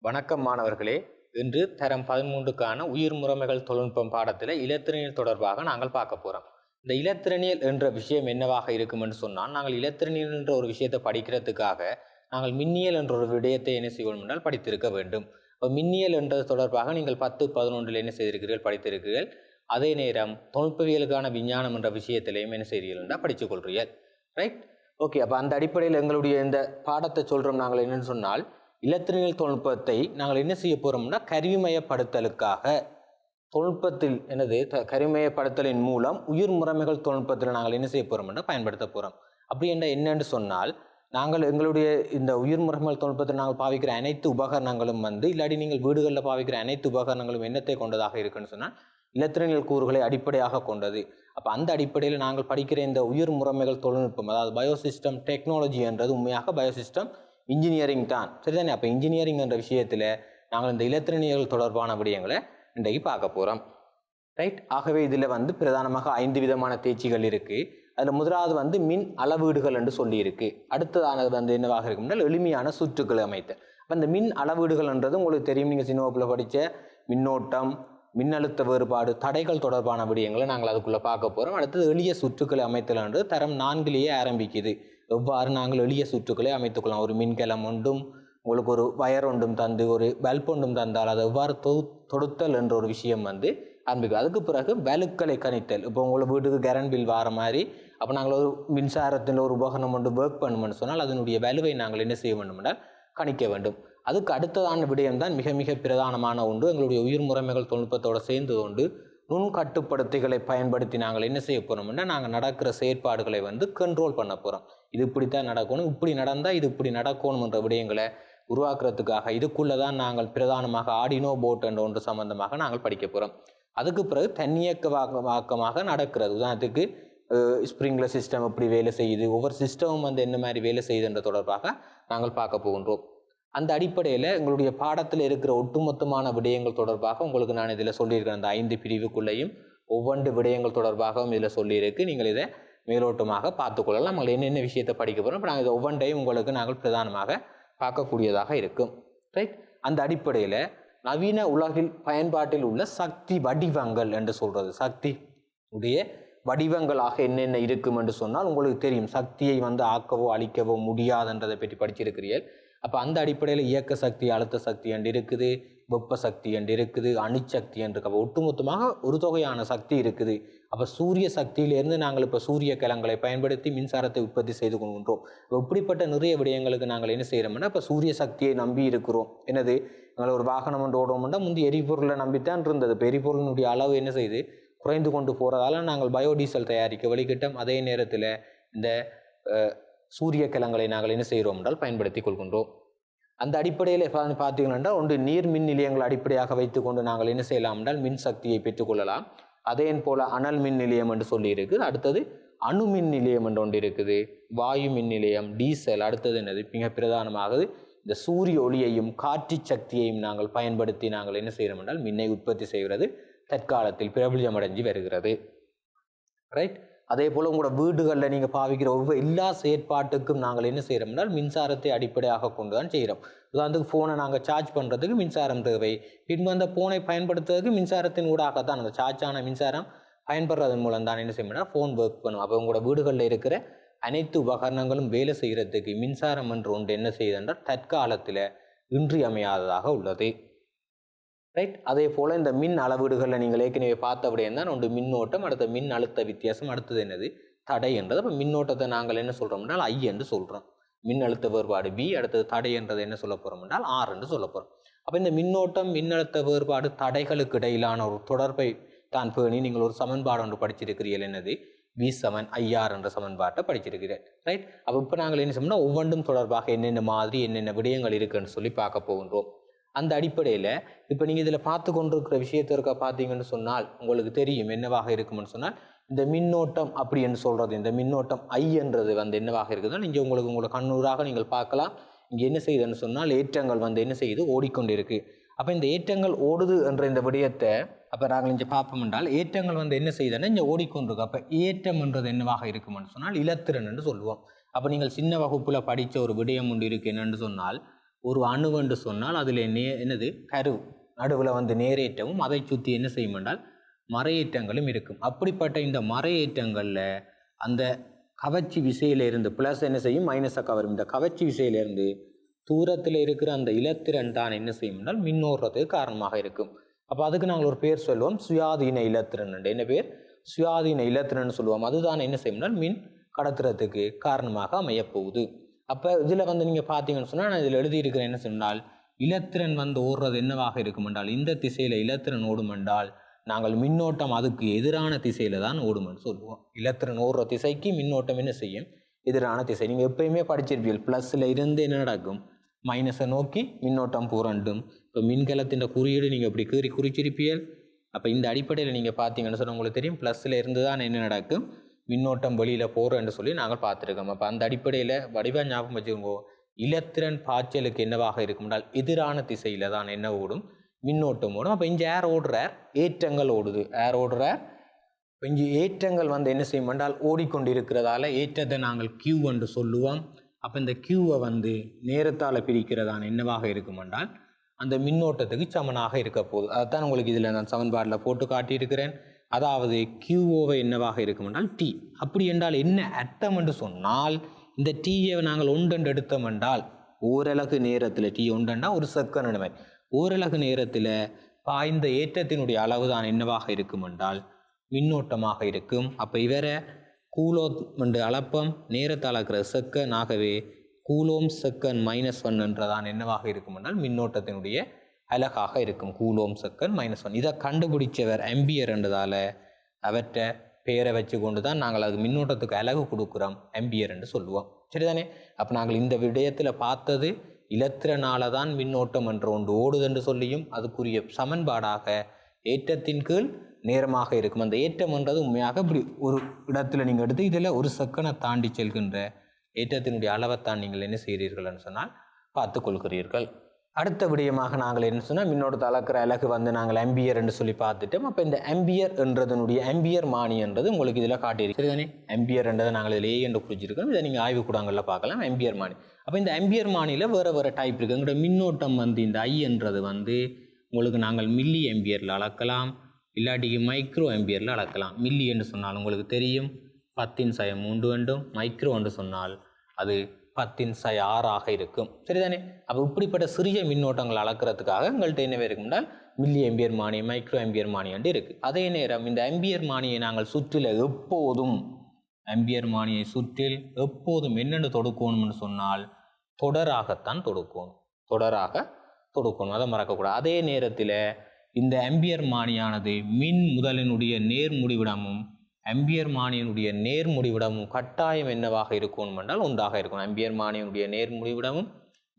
வணக்கம் மாணவர்களே. இன்று தரம் 13க்கான உயிர் முறைமைகள் தொழில்நுட்பம் பாடத்தில் இலத்திரனியல் தொடர்பாக நாங்கள் பார்க்க போகிறோம். இந்த இலத்திரனியல் என்ற விஷயம் என்னவாக இருக்கும் என்று சொன்னால், நாங்கள் இலத்திரனியல் என்ற ஒரு விஷயத்தை படிக்கிறதுக்காக நாங்கள் மின்னியல் என்ற ஒரு விடயத்தை என்ன செய்வோம் என்றால் படித்திருக்க வேண்டும். இப்போ மின்னியல் என்றது தொடர்பாக நீங்கள் 10, 11 என்ன செய்திருக்கிறீர்கள், படித்திருக்கிறீர்கள். அதே நேரம் தொழில்நுட்பவியலுக்கான விஞ்ஞானம் என்ற விஷயத்திலையும் என்ன செய்கிறீர்கள் என்றால் படித்துக் கொள்கிறீர்கள். Right, okay. அப்போ அந்த அடிப்படையில் எங்களுடைய இந்த பாடத்தை சொல்கிறோம். நாங்கள் என்னென்னு சொன்னால், இலத்திரனியல் தொழில்நுட்பத்தை நாங்கள் என்ன செய்ய போகிறோம்னா, கருவிமயப்படுத்தலுக்காக தொழில்நுட்பத்தில் கருவிமயப்படுத்தலின் மூலம் உயிர் முறைமைகள் தொழில்நுட்பத்தில் நாங்கள் என்ன செய்ய போகிறோம்னா பயன்படுத்த போகிறோம். அப்படி என்னென்று சொன்னால், நாங்கள் எங்களுடைய இந்த உயிர் முறைமைகள் தொழில்நுட்பத்தில் நாங்கள் பாவிக்கிற அனைத்து உபகரணங்களும் இல்லாட்டி நீங்கள் வீடுகளில் பாவிக்கிற அனைத்து உபகரணங்களும் என்னத்தை கொண்டதாக இருக்குன்னு சொன்னால், இலத்திரனியல் கூறுகளை அடிப்படையாக கொண்டது. அப்போ அந்த அடிப்படையில் நாங்கள் படிக்கிற இந்த உயிர் முறைமைகள் தொழில்நுட்பம், அதாவது பயோசிஸ்டம் டெக்னாலஜி என்றது உண்மையாக பயோசிஸ்டம் இன்ஜினியரிங் தான், சரிதானே? அப்போ இன்ஜினியரிங் என்ற விஷயத்தில் நாங்கள் இந்த இலத்திரனியல் தொடர்பான விடயங்களை இன்றைக்கு பார்க்க போகிறோம். ரைட், ஆகவே இதில் பிரதானமாக 5 விதமான தேர்ச்சிகள் இருக்குது. அதில் முதலாவது மின் அளவீடுகள் என்று சொல்லியிருக்கு. அடுத்ததானது என்னவாக இருக்கும்னா, எளிமையான சுற்றுக்களை அமைத்தல். அப்போ இந்த மின் அளவீடுகள் என்றது உங்களுக்கு தெரியும். நீங்கள் சின்ன வகுப்பில் படித்த மின்னோட்டம், மின்னழுத்த வேறுபாடு, தடைகள் தொடர்பான விடயங்களை நாங்கள் அதுக்குள்ளே பார்க்க போகிறோம். அடுத்தது எளிய சுற்றுக்களை அமைத்தல் என்று தரம் 4லேயே ஆரம்பிக்குது. எவ்வாறு நாங்கள் எளிய சுற்றுக்களை அமைத்துக்கொள்ளலாம். ஒரு மின்கலம் ஒன்றும் உங்களுக்கு ஒரு வயர் ஒன்றும் தந்து ஒரு பல்ப் ஒன்றும் தந்தால் அதை எவ்வாறு தொடுத்தல் என்ற ஒரு விஷயம் ஆரம்பிக்கும். அதுக்கு பிறகு வலுக்களை கணித்தல். இப்போ உங்களை வீட்டுக்கு கரண்ட் பில் வர மாதிரி, அப்போ நாங்கள் ஒரு மின்சாரத்தில் ஒரு உபகரணம் ஒன்று ஒர்க் பண்ணுமென்னு சொன்னால் அதனுடைய வலுவை நாங்கள் என்ன செய்ய வேண்டும் என்றால் கணிக்க வேண்டும். அதுக்கு அடுத்ததான விடயம் தான் மிக மிக பிரதானமான ஒன்று. எங்களுடைய உயிர் முறைமைகள் தொழில்நுட்பத்தோடு சேர்ந்து கொண்டு நுண் கட்டுப்படுத்திகளை பயன்படுத்தி நாங்கள் என்ன செய்ய போகிறோம்னா, நாங்கள் நடக்கிற செயற்பாடுகளை கண்ட்ரோல் பண்ண போகிறோம். இது இப்படித்தான் நடக்கணும், இப்படி நடந்தால் இது இப்படி நடக்கணும் என்ற விடயங்களை உருவாக்குறதுக்காக இதுக்குள்ளே தான் நாங்கள் பிரதானமாக ஆர்டினோ போர்ட் என்ற ஒன்று சம்பந்தமாக நாங்கள் படிக்க போகிறோம். அதுக்கு பிறகு தன்னியக்கமாக நடக்கிறது. உதாரணத்துக்கு ஸ்ப்ரிங்க்லர் சிஸ்டம் எப்படி வேலை செய்யுது, ஒவ்வொரு சிஸ்டமும் என்ன மாதிரி வேலை செய்யுதுன்ற தொடர்பாக நாங்கள் பார்க்க போகின்றோம். அந்த அடிப்படையில் எங்களுடைய பாடத்தில் இருக்கிற ஒட்டுமொத்தமான விடயங்கள் தொடர்பாக உங்களுக்கு நான் இதில் சொல்லியிருக்கிறேன். அந்த 5 பிரிவுக்குள்ளேயும் ஒவ்வொன்று விடயங்கள் தொடர்பாகவும் இதில் சொல்லியிருக்கு. நீங்கள் இதை மேலோட்டமாக பார்த்துக்கொள்ளலாம். நாங்கள் என்னென்ன விஷயத்தை படிக்க போகிறோம். இப்போ நாங்கள் இதை ஒவ்வொன்றையும் உங்களுக்கு நாங்கள் பிரதானமாக பார்க்கக்கூடியதாக இருக்கும். ரைட், அந்த அடிப்படையில் நவீன உலகில் பயன்பாட்டில் உள்ள சக்தி வடிவங்கள் என்று சொல்கிறது. சக்தி உடைய வடிவங்களாக என்னென்ன இருக்கும் என்று சொன்னால் உங்களுக்கு தெரியும். சக்தியை ஆக்கவோ அழிக்கவோ முடியாதுன்றதை பற்றி படிச்சிருக்கிறீர்கள். அப்போ அந்த அடிப்படையில் இயக்க சக்தி, அழுத்த சக்தி என்று இருக்குது, வெப்ப சக்தி என்று இருக்குது, அணுசக்தி என்று இருக்கு. அப்போ ஒட்டுமொத்தமாக ஒரு தொகையான சக்தி இருக்குது. அப்போ சூரிய சக்தியிலிருந்து நாங்கள் இப்போ சூரிய கிழங்களை பயன்படுத்தி மின்சாரத்தை உற்பத்தி செய்து கொள்கின்றோம். இப்படிப்பட்ட நிறைய விடயங்களுக்கு நாங்கள் என்ன செய்கிறோம்னா, இப்போ சூரிய சக்தியை நம்பி இருக்கிறோம். என்னது, நாங்கள் ஒரு வாகனம் ஒன்று ஓடுவோம்னா முந்தி எரிபொருளை நம்பித்தான் இருந்தது. இப்போ எரிபொருளினுடைய அளவு என்ன செய்யுது, குறைந்து கொண்டு போகிறதால நாங்கள் பயோடீசல் தயாரிக்க வழிகிட்டோம். அதே நேரத்தில் இந்த சூரிய கிழங்களை நாங்கள் என்ன செய்கிறோம் என்றால் பயன்படுத்தி கொள்கின்றோம். அந்த அடிப்படையில் பார்த்தீங்கன்னா, ஒன்று நீர் மின் நிலையங்கள் அடிப்படையாக வைத்துக்கொண்டு நாங்கள் என்ன செய்யலாம் என்றால் மின் சக்தியை பெற்றுக்கொள்ளலாம். அதே போல் அனல் மின் நிலையம் என்று சொல்லி இருக்குது. அடுத்தது அணு மின் நிலையம் என்று ஒன்று இருக்குது, வாயு மின் நிலையம், டீசல். அடுத்தது என்னது, மிக பிரதானமாக இந்த சூரிய ஒளியையும் காற்று சக்தியையும் நாங்கள் பயன்படுத்தி நாங்கள் என்ன செய்கிறோம் என்றால் மின்னை உற்பத்தி செய்கிறது தற்காலத்தில் பிரபலமடைஞ்சு வருகிறது. ரைட், அதே போல் உங்களோட வீடுகளில் நீங்கள் பாவிக்கிற ஒவ்வொரு எல்லா செயற்பாட்டுக்கும் நாங்கள் என்ன செய்கிறோம் என்றால் மின்சாரத்தை அடிப்படையாக கொண்டு தான் செய்கிறோம். உதாரணத்துக்கு ஃபோனை நாங்கள் சார்ஜ் பண்ணுறதுக்கு மின்சாரம் தேவை. அந்த ஃபோனை பயன்படுத்துறதுக்கு மின்சாரத்தின் ஊடாகத்தான் அந்த சார்ஜான மின்சாரம் பயன்படுறதன் மூலம் தான் என்ன செய்யணும்னா ஃபோன் ஒர்க் பண்ணும். அப்போ உங்களோட வீடுகளில் இருக்கிற அனைத்து உபகரணங்களும் வேலை செய்கிறதுக்கு மின்சாரம் என்று ஒன்று என்ன செய்யுது என்றால் தற்காலத்தில் இன்றியமையாததாக உள்ளது. ரைட், அதே போல் இந்த மின் அளவீடுகளில் நீங்கள் ஏற்கனவே பார்த்த விடயம் தான் ஒன்று மின்னோட்டம், அடுத்த மின் அழுத்த வித்தியாசம், அடுத்தது என்னது தடை என்றது. அப்போ மின்னோட்டத்தை நாங்கள் என்ன சொல்கிறோம் என்றால் I என்று சொல்கிறோம். மின் அழுத்த வேறுபாடு V, அடுத்தது தடை என்றது என்ன சொல்ல போகிறோம் என்றால் R என்று சொல்ல போகிறோம். அப்போ இந்த மின்னோட்டம், மின்னழுத்த வேறுபாடு, தடைகளுக்கு இடையிலான ஒரு தொடர்பை தான் பேணி நீங்கள் ஒரு சமன்பாடு ஒன்று படிச்சிருக்கிறீர்கள். என்னது, V=IR என்ற சமன்பாட்டை படிச்சிருக்கிறேன். ரைட், அப்போ இப்போ நாங்கள் என்ன செய்யணும்னா ஒவ்வொன்றும் தொடர்பாக என்னென்ன மாதிரி என்னென்ன விடயங்கள் இருக்குன்னு சொல்லி பார்க்க போகின்றோம். அந்த அடிப்படையில் இப்போ நீங்கள் இதில் பார்த்து கொண்டிருக்கிற விஷயத்திற்க பார்த்தீங்கன்னு சொன்னால் உங்களுக்கு தெரியும் என்னவாக இருக்கும்னு சொன்னால், இந்த மின்னோட்டம் அப்படி என்று சொல்கிறது, இந்த மின்னோட்டம் I என்றது என்னவாக இருக்குதுன்னா, இங்கே உங்களோட கண்ணூராக நீங்கள் பார்க்கலாம். இங்கே என்ன செய்யுதுன்னு சொன்னால் ஏற்றங்கள் என்ன செய்யுது, ஓடிக்கொண்டிருக்கு. அப்போ இந்த ஏற்றங்கள் ஓடுது என்ற இந்த விடயத்தை அப்போ நாங்கள் இங்கே பார்ப்போம் என்றால் ஏற்றங்கள் என்ன செய்யுதுன்னா இங்கே ஓடிக்கொண்டிருக்கு. அப்போ ஏற்றம் என்றது என்னவாக இருக்கும்னு சொன்னால் இலத்திரன் என்று சொல்லுவோம். அப்போ நீங்கள் சின்ன வகுப்பில் படித்த ஒரு விடயம் ஒன்று இருக்கு. என்னென்னு சொன்னால், ஒரு அணுவென்று சொன்னால் அதில் என்னது கரு நடுவில் வந்து நேரேற்றமும் அதை சுற்றி என்ன செய்யும் என்றால் மறையேற்றங்களும் இருக்கும். அப்படிப்பட்ட இந்த மறையேற்றங்களில் அந்த கவர்ச்சி விசையிலிருந்து ப்ளஸ் என்ன செய்யும், மைனஸை கவரும். இந்த கவர்ச்சி விசையிலிருந்து தூரத்தில் இருக்கிற அந்த இலத்திரன் தான் என்ன செய்யும் என்றால் மின்னோட்டத்துக்கு காரணமாக இருக்கும். அப்போ அதுக்கு நாங்கள் ஒரு பேர் சொல்லுவோம், சுயாதீன இலத்திரன். என்ன பேர்? சுயாதீன இலத்திரன் சொல்லுவோம். அதுதான் என்ன செய்யும் மின் கடத்துறதுக்கு காரணமாக அமையப்போகுது. அப்போ இதில் வந்து நீங்கள் பார்த்தீங்கன்னு சொன்னால் நான் இதில் எழுதியிருக்கிறேன் என்ன சொன்னால், இலத்திரன் வந்து ஓடுறது என்னவாக இருக்கும் என்றால் இந்த திசையில் இலத்திரன் ஓடும் என்றால் நாங்கள் மின்னோட்டம் அதுக்கு எதிரான திசையில் தான் ஓடுமென்று சொல்லுவோம். இலத்திரன் ஓடுற திசைக்கு மின்னோட்டம் என்ன செய்யும், எதிரான திசை. நீங்கள் எப்பயுமே படிச்சிருப்பீர்கள், ப்ளஸில் இருந்து என்ன நடக்கும், மைனஸை நோக்கி மின்னோட்டம் புரண்டும். இப்போ மின்கலத்தின் குறியீடு நீங்கள் இப்படி குறிச்சிருப்பீர்கள். அப்போ இந்த அடிப்படையில் நீங்கள் பார்த்தீங்கன்னு சொன்னால் உங்களுக்கு தெரியும், ப்ளஸில் இருந்து தான் என்ன நடக்கும், மின்னோட்டம் வெளியில் போகிறேன்னு சொல்லி நாங்கள் பார்த்துருக்கோம். அப்போ அந்த அடிப்படையில் வடிவாக ஞாபகம் வச்சுக்கோங்க, இலத்திரன் பாய்ச்சலுக்கு என்னவாக இருக்கும் என்றால் எதிரான திசையில் தான் என்ன ஓடும், மின்னோட்டம் ஓடும். அப்போ இங்கே ஏர் ஓடுறார், ஏற்றங்கள் ஓடுது, ஏர் ஓடுறார். இப்போ இங்கே ஏற்றங்கள் வந்து என்ன செய்யும் என்றால் ஓடிக்கொண்டிருக்கிறதால ஏற்றத்தை நாங்கள் கியூ என்று சொல்லுவோம். அப்போ இந்த கியூவை வந்து நேரத்தால் பிரிக்கிறதான என்னவாக இருக்கும் என்றால் அந்த மின்னோட்டத்துக்கு சமனாக இருக்க போகுது. அதைத்தான் உங்களுக்கு இதில் நான் சமன்பாட்டில் போட்டு காட்டியிருக்கிறேன். அதாவது கியூஓவை என்னவாக இருக்கும் என்றால் டி. அப்படி என்றால் என்ன அர்த்தம் என்று சொன்னால், இந்த டீயை நாங்கள் ஒன்றென்று எடுத்தோம் என்றால் ஓரலகு நேரத்தில் டீ ஒன்றெண்டா ஒரு செகண்ட் மாதிரி ஓரலகு நேரத்தில் பாய்ந்த ஏற்றத்தினுடைய அளவு தான் என்னவாக இருக்கும் என்றால் மின்னோட்டமாக இருக்கும். அப்போ இவரை கூலோம் என்று அளப்பம், நேரத்தை அளக்கிற செகண்ட். ஆகவே கூலோம் செகண்ட் -1 என்றதான் என்னவாக இருக்கும் என்றால் மின்னோட்டத்தினுடைய அலகாக இருக்கும். கூலோம் செகண்ட் -1. இதை கண்டுபிடிச்சவர் ஆம்பியர் என்றதால் அவற்றை பேரை வச்சு கொண்டு தான் நாங்கள் அது மின்னோட்டத்துக்கு அலகு கொடுக்குறோம், ஆம்பியர் என்று சொல்லுவோம். சரிதானே? அப்போ நாங்கள் இந்த விடயத்தில் பார்த்தது இலத்திரனால தான் மின்னோட்டம் என்ற ஒன்று ஓடுது என்று சொல்லியும் அதுக்குரிய சமன்பாடாக ஏற்றத்தின் கீழ் நேரமாக இருக்கும். அந்த ஏற்றம் என்றது உண்மையாக இப்படி ஒரு இடத்துல நீங்கள் எடுத்து இதில் ஒரு செகண்டை தாண்டி செல்கின்ற ஏற்றத்தினுடைய அளவைத்தான் நீங்கள் என்ன செய்கிறீர்கள்னு சொன்னால் பார்த்து கொள்கிறீர்கள். அடுத்த விடயமாக நாங்கள் என்ன சொன்னால் மின்னோட்டத்தை அளக்கிற அலகு வந்து நாங்கள் ஆம்பியர் என்று சொல்லி பார்த்துட்டோம். அப்போ இந்த ஆம்பியர் என்றதனுடைய ஆம்பியர் மானி என்றது உங்களுக்கு இதில் காட்டியிருக்கு. சரிதானே? ஆம்பியர் என்றதை நாங்கள் இதில் என்று குறிச்சிருக்கோம். இதை நீங்கள் ஆய்வுக்கூடங்களில் பார்க்கலாம், ஆம்பியர் மானி. அப்போ இந்த ஆம்பியர் மானியில் வேறு டைப் இருக்குது. எங்களோட மின்னோட்டம் வந்து இந்த ஐ என்றது வந்து உங்களுக்கு நாங்கள் மில்லி ஆம்பியரில் அளக்கலாம், இல்லாட்டிக்கு மைக்ரோ ஆம்பியரில் அளக்கலாம். மில்லி என்று சொன்னால் உங்களுக்கு தெரியும் 10⁻³ வேண்டும். மைக்ரோ என்று சொன்னால் அது 10⁻6 இருக்கும். சரிதானே? அப்போ இப்படிப்பட்ட சிறிய மின்னோட்டங்கள் அளக்கிறதுக்காக எங்கள்கிட்ட என்னவே இருக்கும்னால் மில்லி ஆம்பியர் மானி, மைக்ரோ ஆம்பியர் மானி என்று இருக்குது. அதே நேரம் இந்த ஆம்பியர் மானியை நாங்கள் சுற்றில் எப்போதும் ஆம்பியர் மானியை சுற்றில் எப்போதும் என்னென்னு தொடுக்கணும்னு சொன்னால் தொடராகத்தான் தொடுக்கணும். அதை மறக்கக்கூடாது. அதே நேரத்தில் இந்த ஆம்பியர் மானியானது மின் முதலினுடைய நேர்முடிவிடமும் ஆம்பியர் மானியினுடைய நேர்முடிவிடமும் கட்டாயம் என்னவாக இருக்கணும் என்றால் ஒன்றாக இருக்கணும். ஆம்பியர் மானியினுடைய நேர்முடிவிடமும்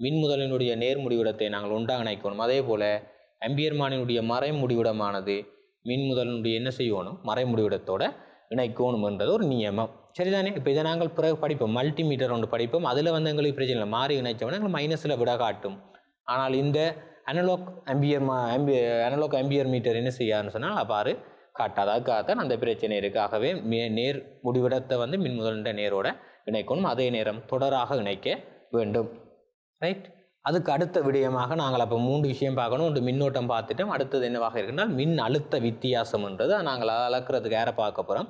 மின் முதலினுடைய நேர்முடிவிடத்தை நாங்கள் ஒன்றாக இணைக்கணும். அதே போல் ஆம்பியர் மானியினுடைய மறைமுடிவிடமானது மின் முதலினுடைய என்ன செய்யணும், மறைமுடிவிடத்தோட இணைக்கணும் என்றது ஒரு நியமம். சரிதானே? இப்போ இதை நாங்கள் பிறகு படிப்போம், மல்டிமீட்டர் ஒன்று படிப்போம். அதில் வந்து எங்களுக்கு பிரச்சனை இல்லை, மாறி இணைச்சோம்னா எங்களுக்கு மைனஸில் விட காட்டும். ஆனால் இந்த அனலாக் ஆம்பியர் மீட்டர் என்ன செய்யாதுன்னு சொன்னால் அவ்வாறு காட்டாது. அதுக்காகத்தான் அந்த பிரச்சனை இருக்குது. ஆகவே நேர் முடிவிடத்தை வந்து மின் முதலின்ற நேரோட இணைக்கணும். அதே நேரம் தொடராக இணைக்க வேண்டும். ரைட்? அதுக்கு அடுத்த விடயமாக நாங்கள் அப்போ 3 விஷயம் பார்க்கணும். ஒன்று மின்னோட்டம் பார்த்துட்டோம். அடுத்தது என்னவாக இருக்குன்னால் மின் அழுத்த வித்தியாசம்ன்றது நாங்கள் அதை அளக்கிறதுக்கு யாரை பார்க்க போகிறோம்,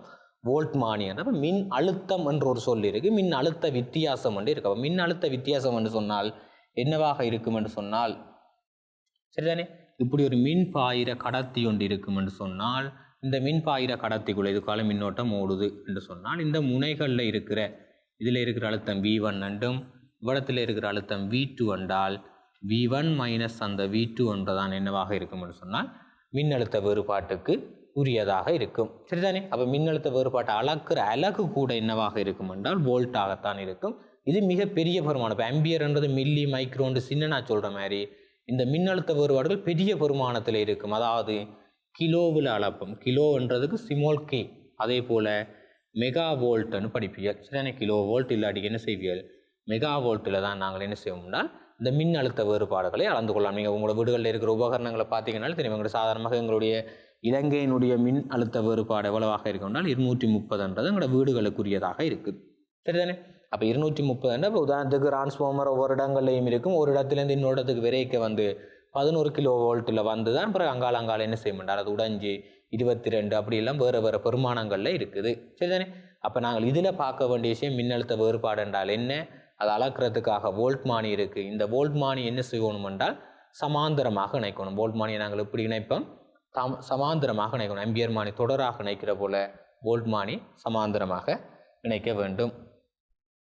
வோல்ட் மானி. அப்போ மின் அழுத்தம் என்று ஒரு சொல் இருக்குது, மின் அழுத்த வித்தியாசம் என்று இருக்கு. அப்போ மின் அழுத்த வித்தியாசம் என்று சொன்னால் என்னவாக இருக்கும் என்று சொன்னால், சரிதானே, இப்படி ஒரு மின் பாயிர கடத்தி ஒன்று இருக்கும் என்று சொன்னால் இந்த மின் பாயிர கடத்திக்குள்ள இதுக்கால மின்னோட்டம் ஓடுது என்று சொன்னால் இந்த முனைகளில் இருக்கிற இதில் இருக்கிற அழுத்தம் V1 என்றும் இவ்விடத்தில் இருக்கிற அழுத்தம் V2 என்றால் V1 மைனஸ் அந்த V2 என்றதான் என்னவாக இருக்கும் என்று சொன்னால் மின்னழுத்த வேறுபாட்டுக்கு உரியதாக இருக்கும். சரிதானே? அப்போ மின்னழுத்த வேறுபாட்டை அளக்கிற அலகு கூட என்னவாக இருக்கும் என்றால் வோல்ட்டாகத்தான் இருக்கும். இது மிகப்பெரிய பெருமானம். இப்போ ஆம்பியர் என்றது மில்லி மைக்ரோன்னு சின்ன நான் சொல்கிற மாதிரி இந்த மின்னழுத்த வேறுபாடுகள் பெரிய பெருமானத்தில் இருக்கும். அதாவது கிலோவில் அளப்போம். கிலோன்றதுக்கு ஸ்மால் கே. அதே போல் மெகா வோல்ட்னு படிப்பீர்கள். சரிதானே? கிலோ வோல்ட் இல்லாட்டிக்கு என்ன செய்வீர்கள், மெகா வோல்ட்டில் தான் நாங்கள் என்ன செய்வோம்னா இந்த மின் அழுத்த வேறுபாடுகளை அளந்து கொள்ளலாம். நீங்கள் உங்களோட வீடுகளில் இருக்கிற உபகரணங்களை பார்த்தீங்கன்னாலும் தெரியும். எங்களுடைய சாதாரணமாக எங்களுடைய இலங்கையினுடைய மின் அழுத்த வேறுபாடு எவ்வளவாக இருக்கும்னால் 230 எங்களோட வீடுகளுக்குரியதாக இருக்குது. சரிதானே? அப்போ 230 இப்போ உதாரணத்துக்கு டிரான்ஸ்ஃபார்மர் ஒவ்வொரு இடங்கள்லையும் இருக்கும். ஒரு இடத்துலேருந்து இன்னொரு இடத்துக்கு விரைக்க வந்து 11 கிலோ வோல்ட்டில் வந்து தான் பிறகு அங்கால என்ன செய்ய மாட்டார், அது உடைஞ்சு 22 அப்படி எல்லாம் வேறு வேறு பெருமானங்களில் இருக்குது. சரிதானே? அப்போ நாங்கள் இதில் பார்க்க வேண்டிய விஷயம் மின்னழுத்த வேறுபாடு என்றால் என்ன, அதை அளக்கிறதுக்காக வோல்ட் மானி இருக்குது. இந்த வோல்ட் மானி என்ன செய்யணும் என்றால் சமாந்தரமாக இணைக்கணும். வோல்ட் மானியை நாங்கள் எப்படி இணைப்போம், சமாந்தரமாக இணைக்கணும். ஆம்பியர் மானி தொடராக இணைக்கிற போல வோல்ட் மானி சமாந்தரமாக இணைக்க வேண்டும்.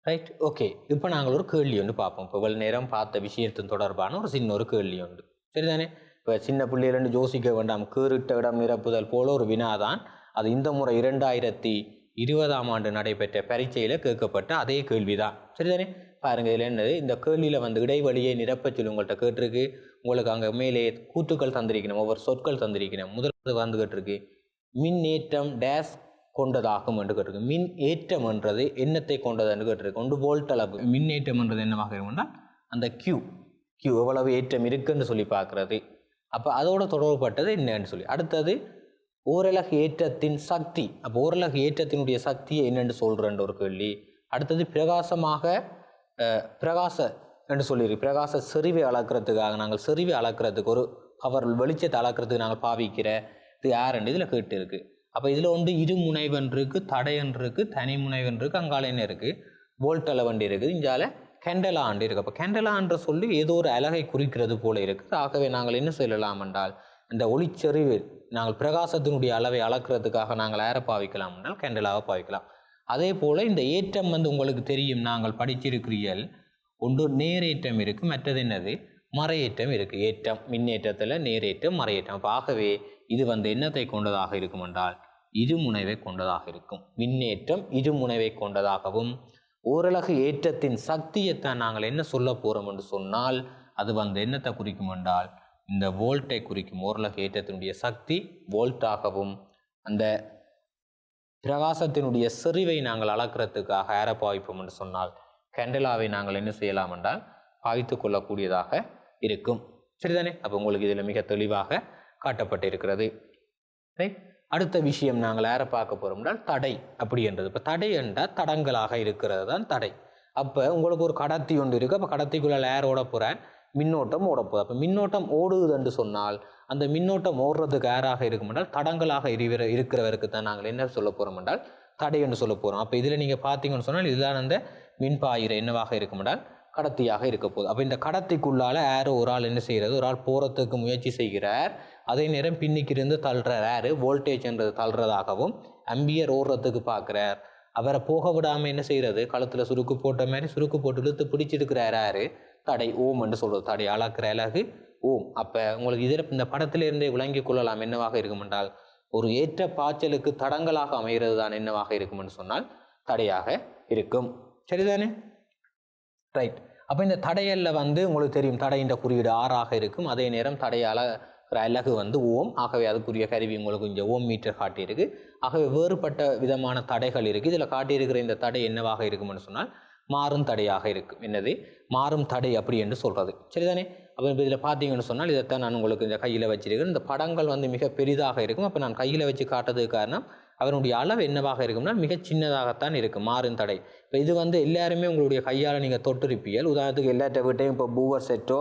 Right, okay. இப்போ நாங்கள் ஒரு கேள்வி ஒன்று பார்ப்போம். இப்போ இவ்வளவு நேரம் பார்த்த விஷயத்தின் தொடர்பான ஒரு சின்ன ஒரு கேள்வி உண்டு. சரிதானே? இப்போ சின்ன பிள்ளையிலேருந்து யோசிக்க வேண்டாம். கேறிட்ட இடம் நிரப்புதல் போல ஒரு வினாதான். அது இந்த முறை 2020ஆம் ஆண்டு நடைபெற்ற பரீட்சையில் கேட்கப்பட்ட அதே கேள்விதான். சரிதானே? பாருங்க, இதில் என்னது, இந்த கேள்வியில் வந்து இடைவெளியை நிரப்ப சொல்லி உங்கள்கிட்ட கேட்டிருக்கு. உங்களுக்கு அங்கே மேலே கூற்றுக்கள் தந்திருக்கணும், ஒவ்வொரு சொற்கள் தந்திருக்கணும். முதல்ல வந்து கேட்டிருக்கு மின்னேற்றம் டேஸ் கொண்டதாகும் என்று கேட்டிருக்கு. மின் ஏற்றம் என்றது என்னத்தை கொண்டது என்று கேட்டிருக்கு. 1 வோல்ட் அளவு. மின்னேற்றம் என்றது என்னவாக இருக்கும்னா அந்த கியூ எவ்வளவு ஏற்றம் இருக்குன்னு சொல்லி பார்க்கறது. அப்போ அதோட தொடர்புப்பட்டது என்னன்னு சொல்லி. அடுத்தது ஓரலகு ஏற்றத்தின் சக்தி. அப்போ ஓரலகு ஏற்றத்தினுடைய சக்தியை என்னென்று சொல்கிறன்ற ஒரு கேள்வி. அடுத்தது பிரகாச என்று சொல்லியிருக்கு. பிரகாச செறிவை அளக்கிறதுக்காக நாங்கள் செறிவை அளக்கிறதுக்கு ஒரு பவர் வெளிச்சத்தை அளக்கிறதுக்கு நாங்கள் பாவிக்கிற இது யாருன்னு இதில் கேட்டு இருக்கு. அப்போ இதில் வந்து இருமுனைவன் இருக்குது, தடையன் இருக்குது, தனி முனைவன் இருக்குது, அங்கால என்ன இருக்குது, வோல்ட் அளவண்டி இருக்குது, இங்கால கேண்டலா ஆண்டு இருக்குது. அப்போ கேண்டலான்ற சொல்லி ஏதோ ஒரு அலகை குறிக்கிறது போல இருக்குது. ஆகவே நாங்கள் என்ன சொல்லலாம் என்றால் இந்த ஒளிச்செறிவு நாங்கள் பிரகாசத்தினுடைய அளவை அளக்கிறதுக்காக நாங்கள் யாரை பாவிக்கலாம் என்றால் கேண்டலாவை பாவிக்கலாம். அதே போல் இந்த ஏற்றம் வந்து உங்களுக்கு தெரியும், நாங்கள் படிச்சிருக்கிறீர்கள். ஒன்று நேரேற்றம் இருக்குது, மற்றது என்னது மறையேற்றம் இருக்குது. ஏற்றம் மின்னேற்றத்தில் நேரேற்றம் மறையேற்றம். அப்போ ஆகவே இது வந்து என்னத்தை கொண்டதாக இருக்கும் என்றால் இருமுனைவை கொண்டதாக இருக்கும். மின்னேற்றம் இருமுனைவை கொண்டதாகவும் ஓரலகு ஏற்றத்தின் சக்தியைத்தான் நாங்கள் என்ன சொல்ல போகிறோம் என்று சொன்னால் அது வந்து என்னத்தை குறிக்கும் என்றால் இந்த வோல்ட்டை குறிக்கும். ஓரலகு ஏற்றத்தினுடைய சக்தி வோல்ட்டாகவும் அந்த பிரகாசத்தினுடைய செறிவை நாங்கள் அளக்கிறதுக்காக யாரை பாவிப்போம் என்று சொன்னால் கேண்டலாவை நாங்கள் என்ன செய்யலாம் என்றால் பாவித்து கொள்ளக்கூடியதாக இருக்கும். சரிதானே? அப்போ உங்களுக்கு இதில் மிக தெளிவாக காட்டப்பட்டிருக்கிறது. ரைட், அடுத்த விஷயம் நாங்கள் யாரை பார்க்க போகிறோம் என்றால் தடை அப்படி என்றது. இப்போ தடை என்றால் தடங்களாக இருக்கிறது தான் தடை. அப்போ உங்களுக்கு ஒரு கடத்தி ஒன்று இருக்குது. அப்போ கடத்திக்குள்ள ஏர் ஓட போகிறேன், மின்னோட்டம் ஓட போகுது. அப்போ மின்னோட்டம் ஓடுது என்று சொன்னால் அந்த மின்னோட்டம் ஓடுறதுக்கு யாராக இருக்கும் என்றால் தடங்களாக இருக்கிறவருக்கு தான் நாங்கள் என்ன சொல்ல போகிறோம் என்றால் தடை என்று சொல்ல போகிறோம். அப்போ இதில் நீங்கள் பார்த்தீங்கன்னு சொன்னால் இதுதான் அந்த மின்பாயிரை என்னவாக இருக்கும் என்றால் கடத்தியாக இருக்க போகுது. அப்போ இந்த கடத்திக்குள்ளால் ஏர் ஒரு ஆள் என்ன செய்கிறது, ஒரு ஆள் போகிறதுக்கு முயற்சி செய்கிறார். அதே நேரம் பின்னிக்கிருந்து தள்ளுறார். ஏர் வோல்டேஜ் என்றது தள்ளுறதாகவும் ஆம்பியர் ஓடுறதுக்கு பார்க்குறார். அவரை போக விடாமல் என்ன செய்கிறது, கழுத்தில் சுருக்கு போட்ட மாதிரி சுருக்கு போட்டு இழுத்து பிடிச்சிருக்கிறார். யார், தடை, ஓம் என்று சொல்கிறது. தடை அளக்கிற அலகு ஓம். அப்போ உங்களுக்கு இதில் இந்த படத்திலிருந்தே விளங்கி கொள்ளலாம் என்னவாக இருக்கும் என்றால் ஒரு ஏற்ற பாய்ச்சலுக்கு தடங்களாக அமைகிறது தான் என்னவாக இருக்கும் என்று சொன்னால் தடையாக இருக்கும். சரிதானே? ரைட். அப்போ இந்த தடையல்ல வந்து உங்களுக்கு தெரியும் தடையின் குறியீடு ஆறாக இருக்கும். அதே நேரம் தடையால் அலகு வந்து ஓம். ஆகவே அதுக்குரிய கருவி உங்களுக்கு இங்கே ஓம் மீட்டர் காட்டியிருக்கு. ஆகவே வேறுபட்ட விதமான தடைகள் இருக்குது. இதில் காட்டியிருக்கிற இந்த தடை என்னவாக இருக்கும்னு சொன்னால் மாறும் தடையாக இருக்கும். என்னது மாறும் தடை அப்படி என்று சொல்கிறது. சரிதானே? அப்போ இதில் பார்த்தீங்கன்னு சொன்னால் இதைத்தான் நான் உங்களுக்கு இந்த கையில் வச்சிருக்கேன். இந்த படங்கள் வந்து மிக பெரிதாக இருக்கும். அப்போ நான் கையில் வச்சு காட்டுறதுக்கு காரணம் அவனுடைய அளவு என்னவாக இருக்கும்னா மிக சின்னதாகத்தான் இருக்கும் மாறும் தடை. இப்போ இது வந்து எல்லாருமே உங்களுடைய கையால் நீங்கள் தொட்டிருப்பீர்கள். உதாரணத்துக்கு எல்லாத்த வீட்டையும் இப்போ பூவர் செட்டோ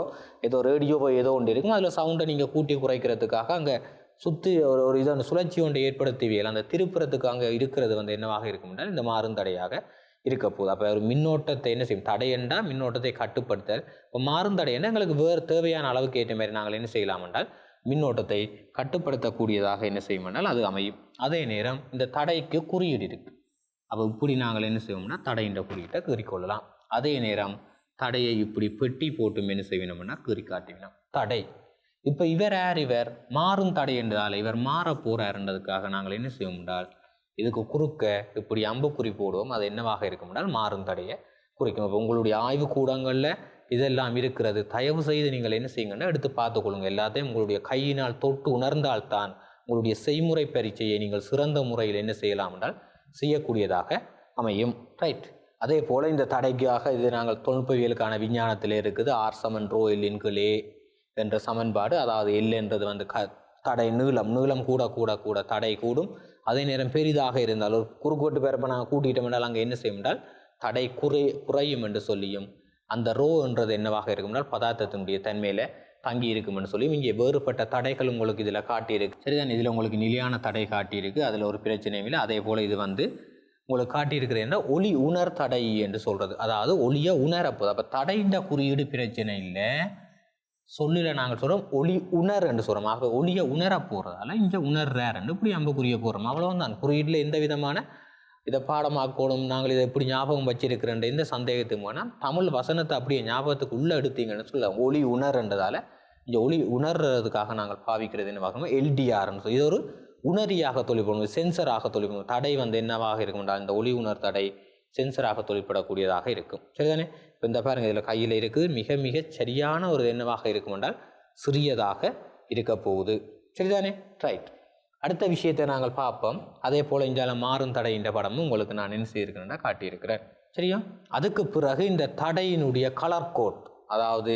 ஏதோ ரேடியோவோ ஏதோ ஒன்று இருக்கும். அதில் சவுண்டை நீங்கள் கூட்டி குறைக்கிறதுக்காக அங்கே சுற்றி ஒரு இதை அந்த சுழற்சி ஒன்றை ஏற்படுத்துவியல் அந்த திருப்புறத்துக்கு அங்கே இருக்கிறது வந்து என்னவாக இருக்கும்னா இந்த மாறும் தடையாக இருக்க போகுது. அப்போ ஒரு மின்னோட்டத்தை என்ன செய்யும், தடையண்டா மின்னோட்டத்தை கட்டுப்படுத்தல். இப்போ மாறும் தடையண்டா எங்களுக்கு வேறு தேவையான அளவுக்கு ஏற்ற மாதிரி நாங்கள் என்ன செய்யலாம் என்றால் மின்னோட்டத்தை கட்டுப்படுத்தக்கூடியதாக என்ன செய்யும் என்றால் அது அமையும். அதே நேரம் இந்த தடைக்கு குறியீடு இருக்கு. அப்போ இப்படி நாங்கள் என்ன செய்வோம்னா தடையின்ற குறியீட்டை கீறிக்கொள்ளலாம். அதே நேரம் தடையை இப்படி பெட்டி போட்டும் என்ன செய்யணும்னா கீறி காட்டினோம் தடை. இப்போ இவர் யார், இவர் மாறும் தடை என்றதால் இவர் மாற போறாருன்றதுக்காக நாங்கள் என்ன செய்வோம் என்றால் இதுக்கு குறுக்க இப்படி அம்புக்குறி போடுவோம். அது என்னவாக இருக்கும் என்றால் மாறும் தடையை குறிக்கும். அப்போ உங்களுடைய ஆய்வு கூடங்களில் இதெல்லாம் இருக்கிறது. தயவு செய்து நீங்கள் என்ன செய்யுங்கன்னா எடுத்து பார்த்துக்கொள்ளுங்க. எல்லாத்தையும் உங்களுடைய கையினால் தொட்டு உணர்ந்தால்தான் உங்களுடைய செய்முறை பரீட்சையை நீங்கள் சிறந்த முறையில் என்ன செய்யலாம் என்றால் செய்யக்கூடியதாக அமையும். ரைட். அதே போல் இந்த தடைக்காக இது நாங்கள் தொழில்நுட்பவியலுக்கான விஞ்ஞானத்தில் இருக்குது. R = ρ L A என்ற சமன்பாடு. அதாவது எல் என்றது வந்து தடை நீளம் கூட கூட கூட தடை கூடும். அதே நேரம் பெரிதாக இருந்தால் ஒரு குறுக்குவெட்டு பேரப்ப நாங்கள் கூட்டிகிட்டோம் என்றால் அங்கே என்ன செய்யும் என்றால் தடை குறையும் என்று சொல்லியும் அந்த ரோ என்றது என்னவாக இருக்கும்னால் பதார்த்தத்தினுடைய தன்மையில தங்கி இருக்கும்னு சொல்லி இங்கே வேறுபட்ட தடைகள் உங்களுக்கு இதில் காட்டியிருக்கு. சரிதான், இதில் உங்களுக்கு நிலையான தடை காட்டியிருக்கு, அதில் ஒரு பிரச்சனையும் இல்லை. அதே போல் இது வந்து உங்களுக்கு காட்டியிருக்கிறது என்ன, ஒளி உணர் தடை என்று சொல்கிறது. அதாவது ஒளியை உணரப்போது. அப்போ தடைன்ற குறியீடு பிரச்சனை இல்லை, சொல்லில் நாங்கள் சொல்கிறோம் ஒளி உணர் என்று சொல்கிறோம். ஆக ஒளியை உணர போகிறதால இங்கே உணர்றாருன்னு இப்படி நம்ம குறிய போகிறோம். அவ்வளோதான். குறியீட்டில் எந்த விதமான இதை பாடமாக்கணும், நாங்கள் இதை எப்படி ஞாபகம் வச்சிருக்கிறேன் இந்த சந்தேகத்துக்கு போனால் தமிழ் வசனத்தை அப்படியே ஞாபகத்துக்கு உள்ளே எடுத்தீங்கன்னு சொல்லலாம். ஒளி உணர்ன்றதால இந்த ஒளி உணர்றதுக்காக நாங்கள் பாவிக்கிறது என்ன பார்க்கணும், எல்டிஆர்னு சொல்லி இது ஒரு உணரியாக தொழில்படும், சென்சராக தொழில்படும். தடை வந்து என்னவாக இருக்கும்டா, இந்த ஒளி உணர் தடை சென்சராக தொழில்படக்கூடியதாக இருக்கும். சரிதானே? இப்போ இந்த பாருங்கள், இதில் கையில் இருக்குது, மிக மிக சரியான ஒரு என்னவாக இருக்கும் என்றால் சிறியதாக இருக்க போகுது. சரிதானே? ரைட். அடுத்த விஷயத்தை நாங்கள் பார்ப்போம். அதே போல் இந்த மாறும் தடையின் படமும் உங்களுக்கு நான் என்ன செய்திருக்கிறேன்னா காட்டியிருக்கிறேன். சரியா? அதுக்கு பிறகு இந்த தடையினுடைய கலர் கோட், அதாவது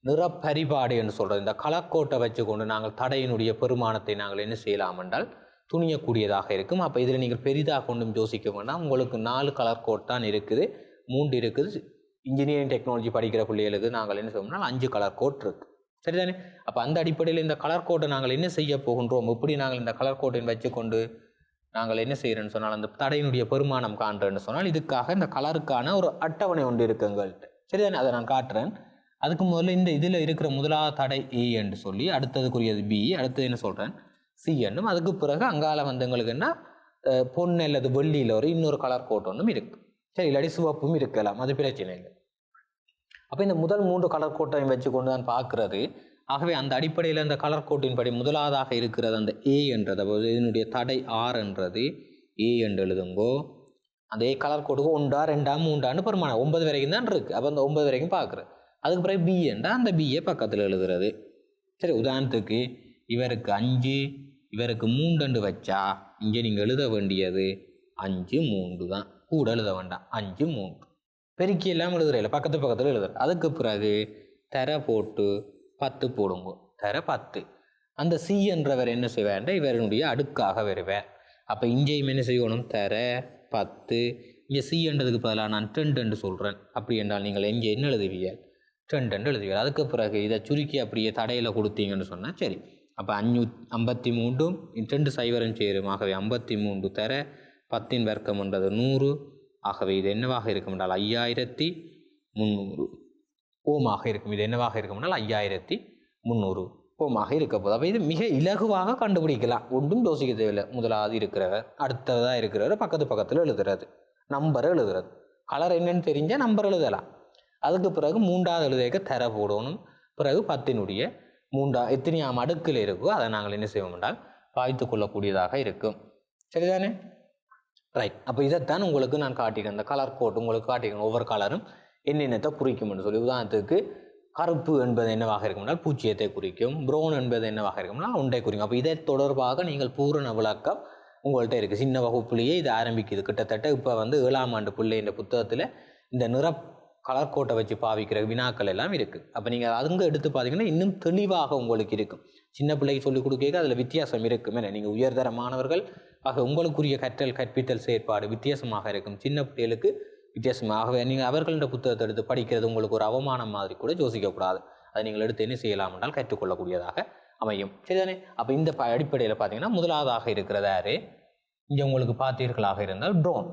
நிறப்பரிபாடு என்று சொல்கிறது, இந்த கலர் கோட்டை வச்சுக்கொண்டு நாங்கள் தடையினுடைய பெருமானத்தை நாங்கள் என்ன செய்யலாம் என்றால் துணியக்கூடியதாக இருக்கும். அப்போ இதில் நீங்கள் பெரிதாக கொண்டும் யோசிக்க வேண்டாம். உங்களுக்கு 4 கலர் கோட் தான் இருக்குது, 3 இருக்குது. இன்ஜினியரிங் டெக்னாலஜி படிக்கிற பிள்ளைகளுக்கு நாங்கள் என்ன செய்வோம்னா 5 கலர் கோட் இருக்குது. சரிதானே? அப்போ அந்த அடிப்படையில் இந்த கலர் கோட்டை நாங்கள் என்ன செய்ய போகின்றோம், எப்படி நாங்கள் இந்த கலர் கோட்டை வச்சுக்கொண்டு நாங்கள் என்ன செய்கிறேன்னு சொன்னால் அந்த தடையினுடைய பெருமானம் காண்றேன்னு சொன்னால் இதுக்காக இந்த கலருக்கான ஒரு அட்டவணை ஒன்று இருக்குது எங்கள்கிட்ட. சரிதானே? அதை நான் காட்டுறேன். அதுக்கு முதல்ல இந்த இதில் இருக்கிற முதலாவது தடை ஏ என்று சொல்லி, அடுத்ததுக்குரியது பி, அடுத்தது என்ன சொல்கிறேன் சி என்னும். அதுக்கு பிறகு அங்கால வந்து எங்களுக்கு என்ன பொண்ணு அல்லது வெள்ளியில் ஒரு இன்னொரு கலர் கோட் ஒன்றும் இருக்குது. சரி, இல்லாடி சிவப்பும் இருக்கலாம், அது பிரச்சனை இல்லை. அப்போ இந்த முதல் 3 கலர் கோட்டையும் வச்சு கொண்டு தான் பார்க்குறது. ஆகவே அந்த அடிப்படையில் அந்த கலர் கோட்டின் படி முதலாவதாக இருக்கிறது அந்த ஏ என்றது, அதாவது இதனுடைய தடை ஆர் என்றது ஏ என்று எழுதுங்கோ. அந்த ஏ கலர் கோட்டுக்கு 1, 2, 3 பெருமானம் 9 வரைக்கும் தான் இருக்குது. அப்போ அந்த 9 வரைக்கும் பார்க்குறது. அதுக்கு பிறகு பி என்றால் அந்த பிஏ பக்கத்தில் எழுதுறது. சரி, உதாரணத்துக்கு இவருக்கு 5 இவருக்கு 3 வச்சா இங்கே நீங்கள் எழுத வேண்டியது 5, 3 தான், கூட எழுத வேண்டாம். 5, 3 பெருக்கி எல்லாம் எழுதுறதில்ல, பக்கத்தில் எழுதுற. அதுக்கு பிறகு தர போட்டு 10 போடுங்க, தர 10. அந்த சி என்றவர் என்ன செய்வார், இவருடைய அடுக்காக வருவார். அப்போ இங்கேயும் என்ன செய்யணும், தர 10. இங்கே சி என்றதுக்கு பதிலாக நான் 2 என்று சொல்கிறேன். அப்படி என்றால் நீங்கள் இங்கே என்ன எழுதுவீங்க, 2 என்று எழுதுவீங்க. அதுக்கு பிறகு இதை சுருக்கி அப்படியே தடையில் கொடுத்தீங்கன்னு சொன்னால் சரி. அப்போ 553 2 சைவரும் சேரும். ஆகவே 53 தர 10 வர்க்கம் என்றது 100. ஆகவே இது என்னவாக இருக்கும் என்றால் 5300 ஓமாக இருக்கும். இது என்னவாக இருக்கும் என்றால் 5300 ஓமாக இருக்க போகுது. அப்போ இது மிக இலகுவாக கண்டுபிடிக்கலாம், ஒன்றும் யோசிக்க தேவையில்லை. முதலாவது இருக்கிறவர், அடுத்ததாக இருக்கிறவர் பக்கத்தில் எழுதுறது, நம்பர் எழுதுறது, கலர் என்னன்னு தெரிஞ்சால் நம்பர் எழுதலாம். அதுக்கு பிறகு 3வது எழுதுக தர போடணும். பிறகு 10னுடைய 3 எத்தனையாம் அடுக்கில் இருக்கோ அதை நாங்கள் என்ன செய்வோம் என்றால் பாய்த்து கொள்ளக்கூடியதாக இருக்கும். சரிதானே? ரைட். அப்போ இதைத்தான் உங்களுக்கு நான் காட்டிக்கிறேன். இந்த கலர் கோட் உங்களுக்கு காட்டிக்கிறேன். ஒவ்வொரு கலரும் என்னென்னத்தை குறிக்கும் என்று சொல்லி. உதாரணத்துக்கு கருப்பு என்பது என்னவாக இருக்கும்னால் பூச்சியத்தை குறிக்கும், ப்ரௌன் என்பது என்னவாக இருக்கும்னா ஒன்றை குறிக்கும். அப்போ இதை தொடர்பாக நீங்கள் பூரண விளக்கம் உங்கள்கிட்ட இருக்குது. சின்ன வகுப்புலேயே இது ஆரம்பிக்குது. கிட்டத்தட்ட இப்போ வந்து 7ஆம் ஆண்டு பிள்ளை இந்த புத்தகத்தில் இந்த நிற கலர் கோட்டை வச்சு பாவிக்கிற வினாக்கள் எல்லாம் இருக்குது. அப்போ நீங்கள் அங்கே எடுத்து பார்த்தீங்கன்னா இன்னும் தெளிவாக உங்களுக்கு இருக்கும். சின்ன பிள்ளைக்கு சொல்லிக் கொடுக்க அதில் வித்தியாசம் இருக்கும். ஏன்னா நீங்கள் உயர்தர மாணவர்கள், ஆக உங்களுக்குரிய கற்பித்தல் செயற்பாடு வித்தியாசமாக இருக்கும். சின்ன பிள்ளைகளுக்கு வித்தியாசமாகவே நீங்கள் அவர்களோட புத்தகத்தை எடுத்து படிக்கிறது உங்களுக்கு ஒரு அவமானம் மாதிரி கூட யோசிக்கக்கூடாது. அதை நீங்கள் எடுத்து என்ன செய்யலாம் என்றால் கற்றுக்கொள்ளக்கூடியதாக அமையும். சரிதானே? அப்போ இந்த அடிப்படையில் பார்த்தீங்கன்னா முதலாவதாக இருக்கிறது யாரு, இங்கே உங்களுக்கு பார்த்தீர்களாக இருந்தால் ப்ரௌன்.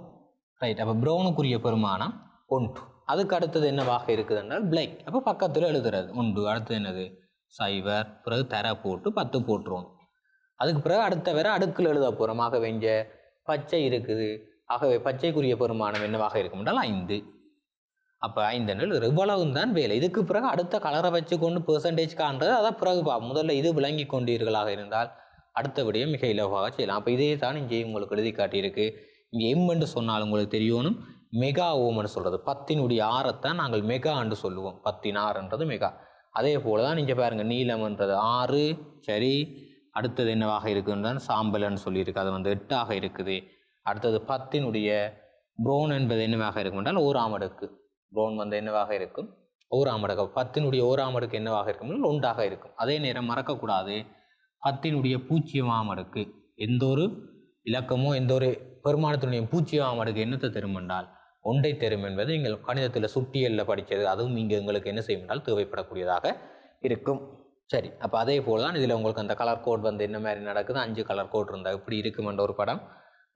ரைட். அப்போ ப்ரௌனுக்குரிய பெருமானம் 1. அதுக்கு அடுத்தது என்னவாக இருக்குது என்றால் பிளாக். அப்போ பக்கத்தில் எழுதுறது 1. அடுத்தது என்னது 0. பிறகு தர போட்டு 10 போட்டுருவோம். அதுக்கு பிறகு அடுத்த வேற அடுக்கில் எழுத போகிறோம். ஆகவே இங்கே பச்சை இருக்குது. ஆகவே பச்சைக்குரிய பெருமானம் என்னவாக இருக்கும் என்றால் 5. அப்போ 5 இவ்வளவு தான் வேலை. இதுக்கு பிறகு அடுத்த கலரை வச்சு கொண்டு பெர்சன்டேஜ் காண்றது அதான் பிறகு முதல்ல இது விளங்கி கொண்டீர்களாக இருந்தால் அடுத்த விடையும் மிக இலவாக செய்யலாம். அப்போ இதே தான் இங்கே உங்களுக்கு எழுதி காட்டியிருக்கு. இங்கே எம் என்று சொன்னால் உங்களுக்கு தெரியணும் மெகா ஓம்னு சொல்கிறது. 10னுடைய ஆரத்தான் நாங்கள் மெகா என்று சொல்லுவோம். 10ன் ஆறுன்றது மெகா. அதே போல் தான் இங்கே பாருங்கள் நீளம்ன்றது 6. சரி, அடுத்தது என்னவாக இருக்குதுன்னு சாம்பல்னு சொல்லியிருக்கு, அது வந்து 8ஆக இருக்குது. அடுத்தது 10னுடைய ப்ரௌன் என்பது என்னவாக இருக்கும் என்றால் 1ஆம் அடுக்கு. ப்ரௌன் வந்து என்னவாக இருக்கும் 1ஆம் அடுக்கு. 10னுடைய 1ஆம் அடுக்கு என்னவாக இருக்கும் 1ஆக இருக்கும். அதே நேரம் மறக்கக்கூடாது 10னுடைய 0ஆம் அடுக்கு எந்த ஒரு இலக்கமோ எந்த ஒரு பெருமானத்தினுடைய 0ஆம் அடுக்கு என்னத்தை தரும் என்றால் ஒன்றை தரும் என்பது நீங்கள் கணிதத்தில் சுட்டியலில் படித்தது, அதுவும் இங்கே உங்களுக்கு என்ன செய்யும் என்றால் தேவைப்படக்கூடியதாக இருக்கும். சரி, அப்போ அதே போல் தான் இதில் உங்களுக்கு அந்த கலர் கோட் வந்து என்ன மாதிரி நடக்குது, 5 கலர் கோட் இருந்தால் இப்படி இருக்குமென்ற ஒரு படம்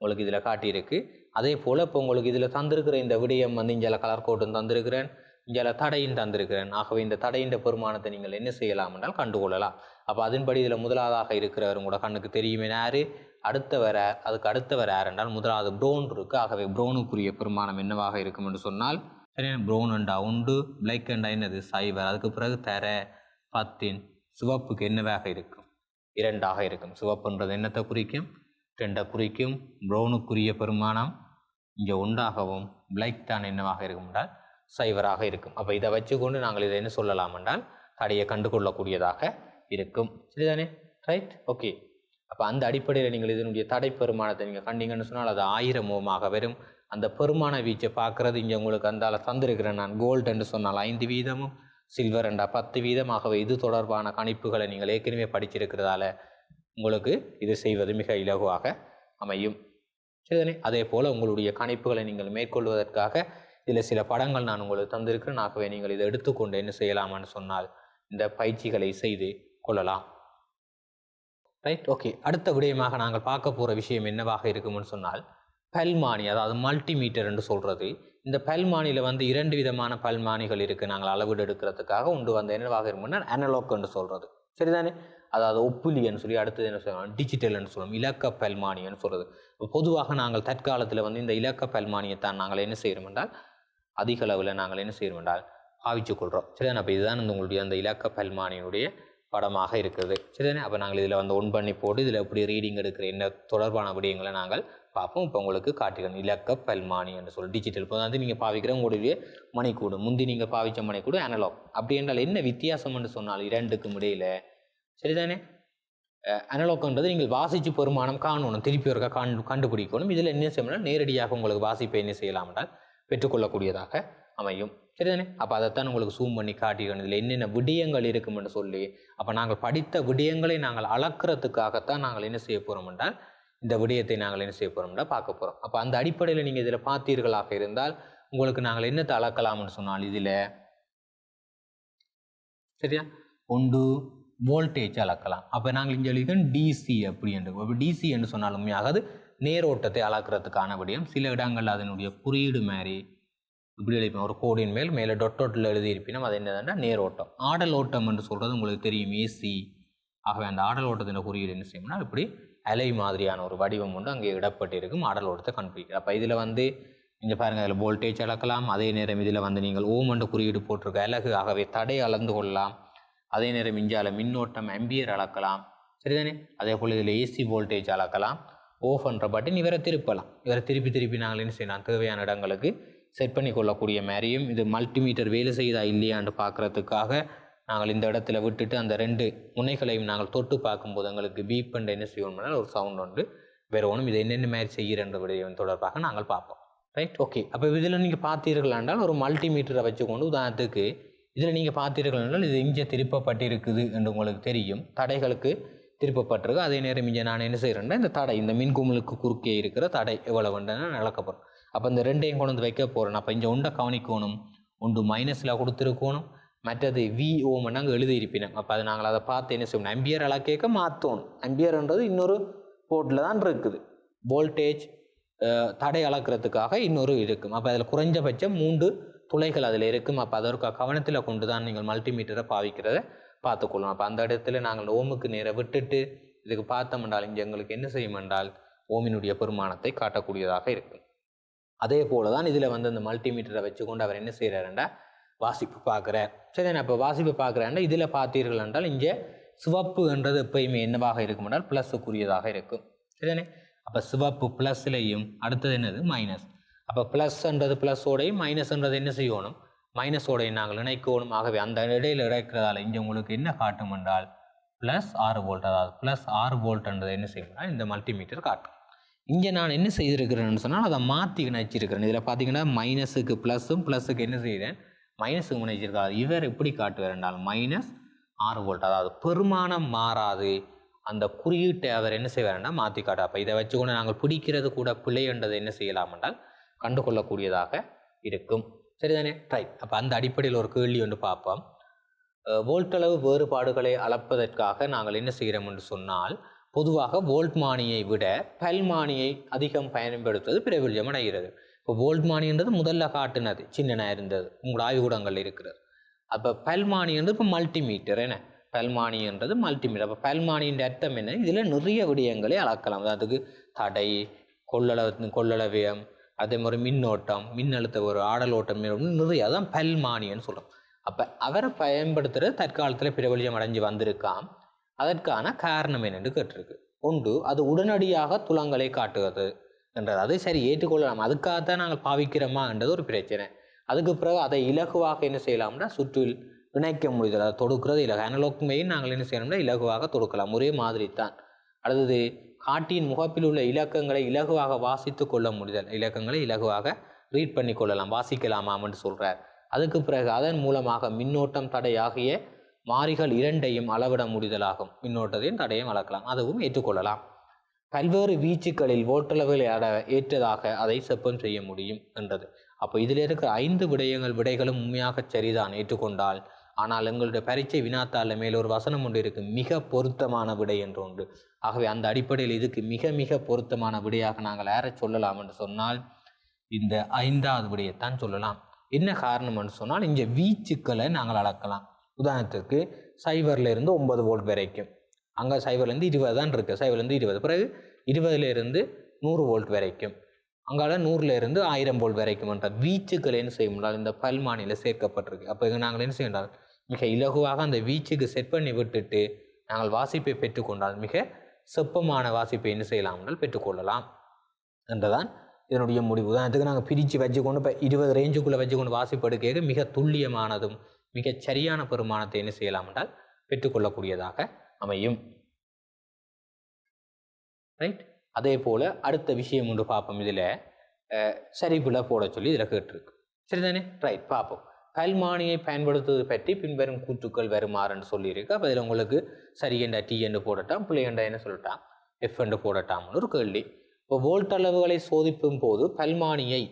உங்களுக்கு இதில் காட்டியிருக்கு. அதே போல் இப்போ உங்களுக்கு இதில் தந்திருக்கிற இந்த விடயம் வந்து இங்கே கலர் கோட்டும் தந்திருக்கிறேன், இங்கே தடையும் தந்திருக்கிறேன். ஆகவே இந்த தடையின் பெருமானத்தை நீங்கள் என்ன செய்யலாம் என்றால் கண்டுகொள்ளலாம். அப்போ அதன்படி இதில் முதலாவதாக இருக்கிறவர் உங்களோட கண்ணுக்கு தெரியுமே யார், அடுத்தவர் அதுக்கு அடுத்தவர் யார் என்றால் முதலாவது ப்ரௌன் இருக்குது. ஆகவே ப்ரௌனுக்குரிய பெருமானம் என்னவாக இருக்கும் என்று சொன்னால், சரியான ப்ரௌன் அண்டா உண்டு, பிளாக் அண்டா என்னது 0, அதுக்கு பிறகு தர 10, சிவப்புக்கு என்னவாக இருக்கும் 2ஆக இருக்கும். சிவப்புன்றது என்னத்தை குறிக்கும், 2 குறிக்கும். ப்ரௌனுக்குரிய பெருமானம் இங்கே 1ஆகவும், பிளாக் தான் என்னவாக இருக்கும் என்றால் 0ஆக இருக்கும். அப்போ இதை வச்சுக்கொண்டு நாங்கள் இதை என்ன சொல்லலாம் என்றால் தடையை கண்டுகொள்ளக்கூடியதாக இருக்கும். சரிதானே? Right, okay. அப்போ அந்த அடிப்படையில் நீங்கள் இதனுடைய தடை பெருமானத்தை நீங்கள் கண்டீங்கன்னு சொன்னால் அது 1000 ஓமாக வரும். அந்த பெருமான வீச்சை பார்க்குறது இங்கே உங்களுக்கு அந்தால தந்திருக்கிறேன் நான். கோல்டு என்று சொன்னால் 5 வீதமும், சில்வர் என்றால் 10 வீதம். ஆகவே இது தொடர்பான கணிப்புகளை நீங்கள் ஏற்கனவே படிச்சிருக்கிறதால உங்களுக்கு இது செய்வது மிக இலகுவாக அமையும். சரிதானே? அதே போல் உங்களுடைய கணிப்புகளை நீங்கள் மேற்கொள்வதற்காக இதில் சில படங்கள் நான் உங்களுக்கு தந்திருக்கிறேன். ஆகவே நீங்கள் இதை எடுத்துக்கொண்டு என்ன செய்யலாம்னு சொன்னால் இந்த பயிற்சிகளை செய்து கொள்ளலாம். Right, okay. அடுத்த விடயமாக நாங்கள் பார்க்க போகிற விஷயம் என்னவாக இருக்கும்னு சொன்னால் பல்மானி, அதாவது மல்டிமீட்டர் என்று சொல்கிறது. இந்த பல்மானியில் வந்து 2 விதமான பல்மானிகள் இருக்குது. நாங்கள் அளவீடு எடுக்கிறதுக்காக ஒன்று வந்து என்னவாக இருக்கும்னா அனலாக் என்று சொல்கிறது. சரிதானே? அதாவது ஒப்புலின்னு சொல்லி, அடுத்தது என்ன சொல்லலாம் டிஜிட்டல்னு சொல்லுவோம், இலக்க பல்மானின்னு சொல்கிறது. பொதுவாக நாங்கள் தற்காலத்தில் வந்து இந்த இலக்க பல்மானியத்தான் நாங்கள் என்ன செய்கிறோம் என்றால் அதிக அளவில் நாங்கள் என்ன செய்கிறோம் என்றால் பாவிச்சுக் கொள்கிறோம். சரிதானே? அப்போ இதுதான் உங்களுடைய அந்த இலக்க பல்மானியினுடைய படமாக இருக்குது. சரிதானே? அப்போ நாங்கள் இதில் வந்து ஒன் பண்ணி போட்டு இதில் எப்படி ரீடிங் எடுக்கிற என்ன தொடர்பான விடயங்களை நாங்கள் பார்ப்போம். இப்போ உங்களுக்கு காட்டுகிறேன் இலக்க பல்மானி என்று சொல்லி டிஜிட்டல். இப்போ வந்து நீங்கள் பாவிக்கிற உங்களுடைய மணிக்கூடு, முந்தி நீங்கள் பாவித்த மணிக்கூடு அனலாக். அப்படி என்றால் என்ன வித்தியாசம்னு சொன்னால் 2க்கும் இடையில், சரிதானே? அனலாக்ன்றது நீங்கள் வாசித்து பெருமானம் காணணும், திருப்பி ஒருக்கா கண்டுபிடிக்கணும். இதில் என்ன செய்யணும்னா நேரடியாக உங்களுக்கு வாசிப்பை என்ன செய்யலாம் என்றால் பெற்றுக்கொள்ளக்கூடியதாக அமையும். சரிதானே? அப்போ அதைத்தான் உங்களுக்கு ஜூம் பண்ணி காட்டிக்கணும் இதில் என்னென்ன விடயங்கள் இருக்குமென்று சொல்லி. அப்போ நாங்கள் படித்த விடயங்களை நாங்கள் அளக்கிறதுக்காகத்தான் நாங்கள் என்ன செய்ய போகிறோம் என்றால் இந்த விடயத்தை நாங்கள் என்ன செய்ய போகிறோம்னா பார்க்க போகிறோம். அப்போ அந்த அடிப்படையில் நீங்கள் இதில் பார்த்தீர்களாக இருந்தால் உங்களுக்கு நாங்கள் என்னத்தை அளக்கலாம்னு சொன்னால் இதில் சரியா ஒன்று வோல்டேஜ் அளக்கலாம். அப்போ நாங்கள் இங்கே எழுதிக்கணும் டிசி அப்படின்றது. அப்போ டிசி என்று சொன்னாலும் அது நேரோட்டத்தை அளக்கிறதுக்கான விடயம். சில இடங்களில் அதனுடைய குறியீடு மாதிரி இப்படி எழுதிப்போம், ஒரு கோடின் மேலே டொட்டோட்டில் எழுதியிருப்பினும் அது என்னதுன்னா நேரோட்டம். ஆடல் ஓட்டம் என்று சொல்கிறது உங்களுக்கு தெரியும், ஏசி. ஆகவே அந்த ஆடல் ஓட்டத்தின் குறியீடு என்ன செய்யணும்னா இப்படி அலை மாதிரியான ஒரு வடிவம் ஒன்று அங்கே இடப்பட்டிருக்கும், ஆடல் ஓட்டத்தை கண்டுபிடிக்கிறது. அப்போ இதில் வந்து இங்கே பாருங்கள், அதில் வோல்டேஜ் அளக்கலாம். அதே நேரம் இதில் வந்து நீங்கள் ஓம் என்ற குறியீடு போட்டிருக்க அலகு, ஆகவே தடை அளந்து கொள்ளலாம். அதே நேரம் இஞ்சால மின்னோட்டம் ஆம்பியர் அளக்கலாம். சரிதானே? அதே போல் இதில் ஏசி வோல்டேஜ் அளக்கலாம். ஓஃப் என்ற பட்டன் இவரை திருப்பலாம். இவரை திருப்பி நாங்கள் என்ன செய்யலாம், தேவையான இடங்களுக்கு செட் பண்ணி கொள்ளக்கூடிய மாதிரியும். இது மல்டிமீட்டர் வேலை செய்தா இல்லையான்னு பார்க்குறதுக்காக நாங்கள் இந்த இடத்துல விட்டுட்டு அந்த 2 முனைகளையும் நாங்கள் தொட்டு பார்க்கும்போது எங்களுக்கு பீப் பண்ண என்ன செய்யணும்னா ஒரு சவுண்ட் ஒன்று வேறணும். இது என்னென்ன மாதிரி செய்கிறன்ற விடயம் தொடர்பாக நாங்கள் பார்ப்போம். Right, okay. அப்போ இதில் நீங்கள் பார்த்தீர்கள் என்றால் ஒரு மல்டிமீட்டரை வச்சுக்கொண்டு உதாரணத்துக்கு இதில் நீங்கள் பார்த்தீர்கள் என்றால் இது இங்கே திருப்பப்பட்டிருக்குது என்று உங்களுக்கு தெரியும், தடைகளுக்கு திருப்பப்பட்டிருக்கு. அதே நேரம் இங்கே நான் என்ன செய்கிறேன்னா இந்த தடை, இந்த மின்குமலுக்கு குறுக்கே இருக்கிற தடை எவ்வளவுன்னு நடக்கப்போகிறோம். அப்போ இந்த 2ஐயும் கொண்டு வந்து வைக்க போகிறேன். அப்போ இங்கே ஒன்றை கவனிக்கணும், ஒன்று மைனஸில் கொடுத்துருக்கணும், மற்றது விஓம் நாங்கள் எழுதியிருப்பினோம். அப்போ அது நாங்கள் அதை பார்த்து என்ன செய்யணும், ஆம்பியர் அளக்கேக்க மாற்றணும். ஆம்பியர்ன்றது இன்னொரு போர்ட்டில் தான் இருக்குது, வோல்டேஜ் தடை அளக்கிறதுக்காக இன்னொரு இருக்கும். அப்போ அதில் குறைஞ்சபட்சம் 3 துளைகள் அதில் இருக்கும். அப்போ அதற்கு கவனத்தில் கொண்டு தான் நீங்கள் மல்டிமீட்டரை பாவிக்கிறத பார்த்துக்கொள்ளணும். அப்போ அந்த இடத்துல நாங்கள் ஓமுக்கு நேர விட்டுட்டு இதுக்கு பார்த்தோம் என்றால் இங்கே எங்களுக்கு என்ன செய்யும் என்றால் ஓமினுடைய பெருமானத்தை காட்டக்கூடியதாக இருக்கும். அதே போல தான் இதில் வந்து அந்த மல்டிமீட்டரை வச்சுக்கொண்டு அவர் என்ன செய்கிறாருண்டா வாசிப்பு பார்க்குறார். சரி, நான் இப்போ வாசிப்பு பார்க்குறேன்டா இதில் பார்த்தீர்கள் என்றால் இங்கே சிவப்பு என்றது எப்பயுமே என்னவாக இருக்கும் என்றால் ப்ளஸுக்குரியதாக இருக்கும். சரிதானே? அப்போ சிவப்பு ப்ளஸ்லையும் அடுத்தது என்னது மைனஸ். அப்போ ப்ளஸ்ன்றது ப்ளஸோடையும் மைனஸ்ன்றது என்ன செய்யணும், மைனஸோடையும் நாங்கள் இணைக்கணும். ஆகவே அந்த இடையில் இணைக்கிறதால இங்கே உங்களுக்கு என்ன காட்டும் என்றால் +6 வோல்ட், அதாவது +6 வோல்ட்ன்றது என்ன செய்யணும்னா இந்த மல்டிமீட்டர் காட்டும். இங்கே நான் என்ன செய்திருக்கிறேன்னு சொன்னால் அதை மாற்றி இணைச்சிருக்கிறேன். இதில் பார்த்தீங்கன்னா மைனஸுக்கு ப்ளஸ்ஸும், ப்ளஸுக்கு என்ன செய்கிறேன் மைனஸுக்கு இணைச்சிருக்காது. இவர் எப்படி காட்டுவார் என்றால் -6 வோல்ட், அதாவது பெருமானம் மாறாது. அந்த குறியீட்டை அவர் என்ன செய்வார்னா மாற்றி காட்டு. அப்போ இதை வச்சுக்கொண்டு நாங்கள் பிடிக்கிறது கூட பிழை என்றதை என்ன செய்யலாம் என்றால் கண்டுகொள்ளக்கூடியதாக இருக்கும். சரிதானே? ரைட். அப்போ அந்த அடிப்படையில் ஒரு கேள்வி ஒன்று பார்ப்போம். வோல்ட்டளவு வேறுபாடுகளை அளப்பதற்காக நாங்கள் என்ன செய்கிறோம் என்று சொன்னால், பொதுவாக வோல்ட்மானியை விட பல்மானியை அதிகம் பயன்படுத்துவது பிரபல்யம் அடைகிறது. இப்போ வோல்ட்மானின்றது முதல்ல காட்டுனது சின்னனாக இருந்தது, உங்கள் ஆய்வுக்கூடங்கள் இருக்கிறது. அப்போ பல்மானின்றது இப்போ மல்டிமீட்டர். என்ன பல்மானின்றது மல்டிமீட்டர். அப்போ பல்மானியின் அர்த்தம் என்ன? இதில் நிறைய விடயங்களை அளக்கலாம். அதுக்கு தடை, கொள்ளளவியம், அதே மாதிரி மின்னோட்டம், மின்னழுத்த ஒரு ஆடலோட்டம், நிறைய அதான் பல்மானின்னு சொல்கிறோம். அப்போ அவரை பயன்படுத்துகிறது தற்காலத்தில் பிரபல்யம் அடைஞ்சு வந்திருக்காம். அதற்கான காரணம் என்னென்று கேட்டிருக்கு. ஒன்று, அது உடனடியாக துலங்களை காட்டுவது என்றது. அது சரி, ஏற்றுக்கொள்ளலாம். அதுக்காகத்தான் நாங்கள் பாவிக்கிறோமா என்றது ஒரு பிரச்சனை. அதுக்கு பிறகு அதை இலகுவாக என்ன செய்யலாம்னா சுற்றில் இணைக்க முடியுது. அதை தொடுக்கிறது இலகு. அனலோக்மையும் நாங்கள் என்ன செய்யணும்னா இலகுவாக தொடுக்கலாம், ஒரே மாதிரி தான். அடுத்தது, காட்டியின் முகப்பில் உள்ள இலக்கங்களை இலகுவாக வாசித்து கொள்ள முடிதல். இலக்கங்களை இலகுவாக ரீட் பண்ணி கொள்ளலாம், வாசிக்கலாமான்னு சொல்கிறார். அதுக்கு பிறகு அதன் மூலமாக மின்னோட்டம், தடை ஆகிய மாறிகள் இரண்டையும் அளவிட முடிதலாகும். மின்னோட்டத்தையும் தடையும் அளக்கலாம், அதுவும் ஏற்றுக்கொள்ளலாம். பல்வேறு வீச்சுக்களில் வோல்ட்டளவுகளை ஏற்றதாக அதை செப்பம் செய்ய முடியும் என்றது. அப்போ இதில் இருக்கிற 5 விடைகளும் உண்மையாக சரிதான், ஏற்றுக்கொண்டால். ஆனால் எங்களுடைய பரீட்சை வினாத்தாளில் மேல் ஒரு வசனம் ஒன்று இருக்கு, மிக பொருத்தமான விடை என்று ஒன்று. ஆகவே அந்த அடிப்படையில் இதுக்கு மிக மிக பொருத்தமான விடையாக நாங்கள் யாரை சொல்லலாம் என்று சொன்னால் இந்த 5வது விடையைத்தான் சொல்லலாம். என்ன காரணம் என்று சொன்னால், இங்கே வீச்சுக்களை நாங்கள் அளக்கலாம். உதாரணத்துக்கு 0லேருந்து 9 வோல்ட் வரைக்கும், அங்கே 0லேருந்து 20 தான் இருக்குது, 0லேருந்து 20, பிறகு 20லேருந்து 100 வோல்ட் வரைக்கும், அங்கால 100லேருந்து 1000 வோல்ட் வரைக்கும் என்ற வீச்சுக்கள் என்ன செய்ய முடியாது இந்த பல்மானியில் சேர்க்கப்பட்டிருக்கு. அப்போ இங்கே நாங்கள் என்ன செய்யணும், மிக இலகுவாக அந்த வீச்சுக்கு செட் பண்ணி விட்டுட்டு நாங்கள் வாசிப்பை பெற்றுக்கொண்டால் மிக செப்பமான வாசிப்பை என்ன செய்யலாம் என்றால் பெற்றுக்கொள்ளலாம் என்றுதான் இதனுடைய முடிவு. உதாரணத்துக்கு நாங்கள் பிரித்து வச்சுக்கொண்டு இப்போ 20 ரேஞ்சுக்குள்ளே வச்சுக்கொண்டு வாசிப்படுக்க மிக துல்லியமானதும் மிக சரியான பெருமானத்தை என்ன செய்யலாம் என்றால் பெற்றுக்கொள்ளக்கூடியதாக அமையும். ரைட். அதே போல் அடுத்த விஷயம் ஒன்று பார்ப்போம். இதில் சரிப்புல போட சொல்லி இதில் கேட்டிருக்கு. சரிதானே? ரைட், பார்ப்போம். பல்மானியை பயன்படுத்துவது பற்றி பின்வரும் கூற்றுக்கள் வருமாறுன்னு சொல்லியிருக்கு. அப்போ இதில் உங்களுக்கு சரி என்ற டி என்று போடட்டாம், பிள்ளை என்ற என்ன சொல்லட்டாம், எஃப் என்று போடட்டாம்னு ஒரு கேள்வி. இப்போ வோல்ட் அளவுகளை சோதிக்கும் போது பல்மானியை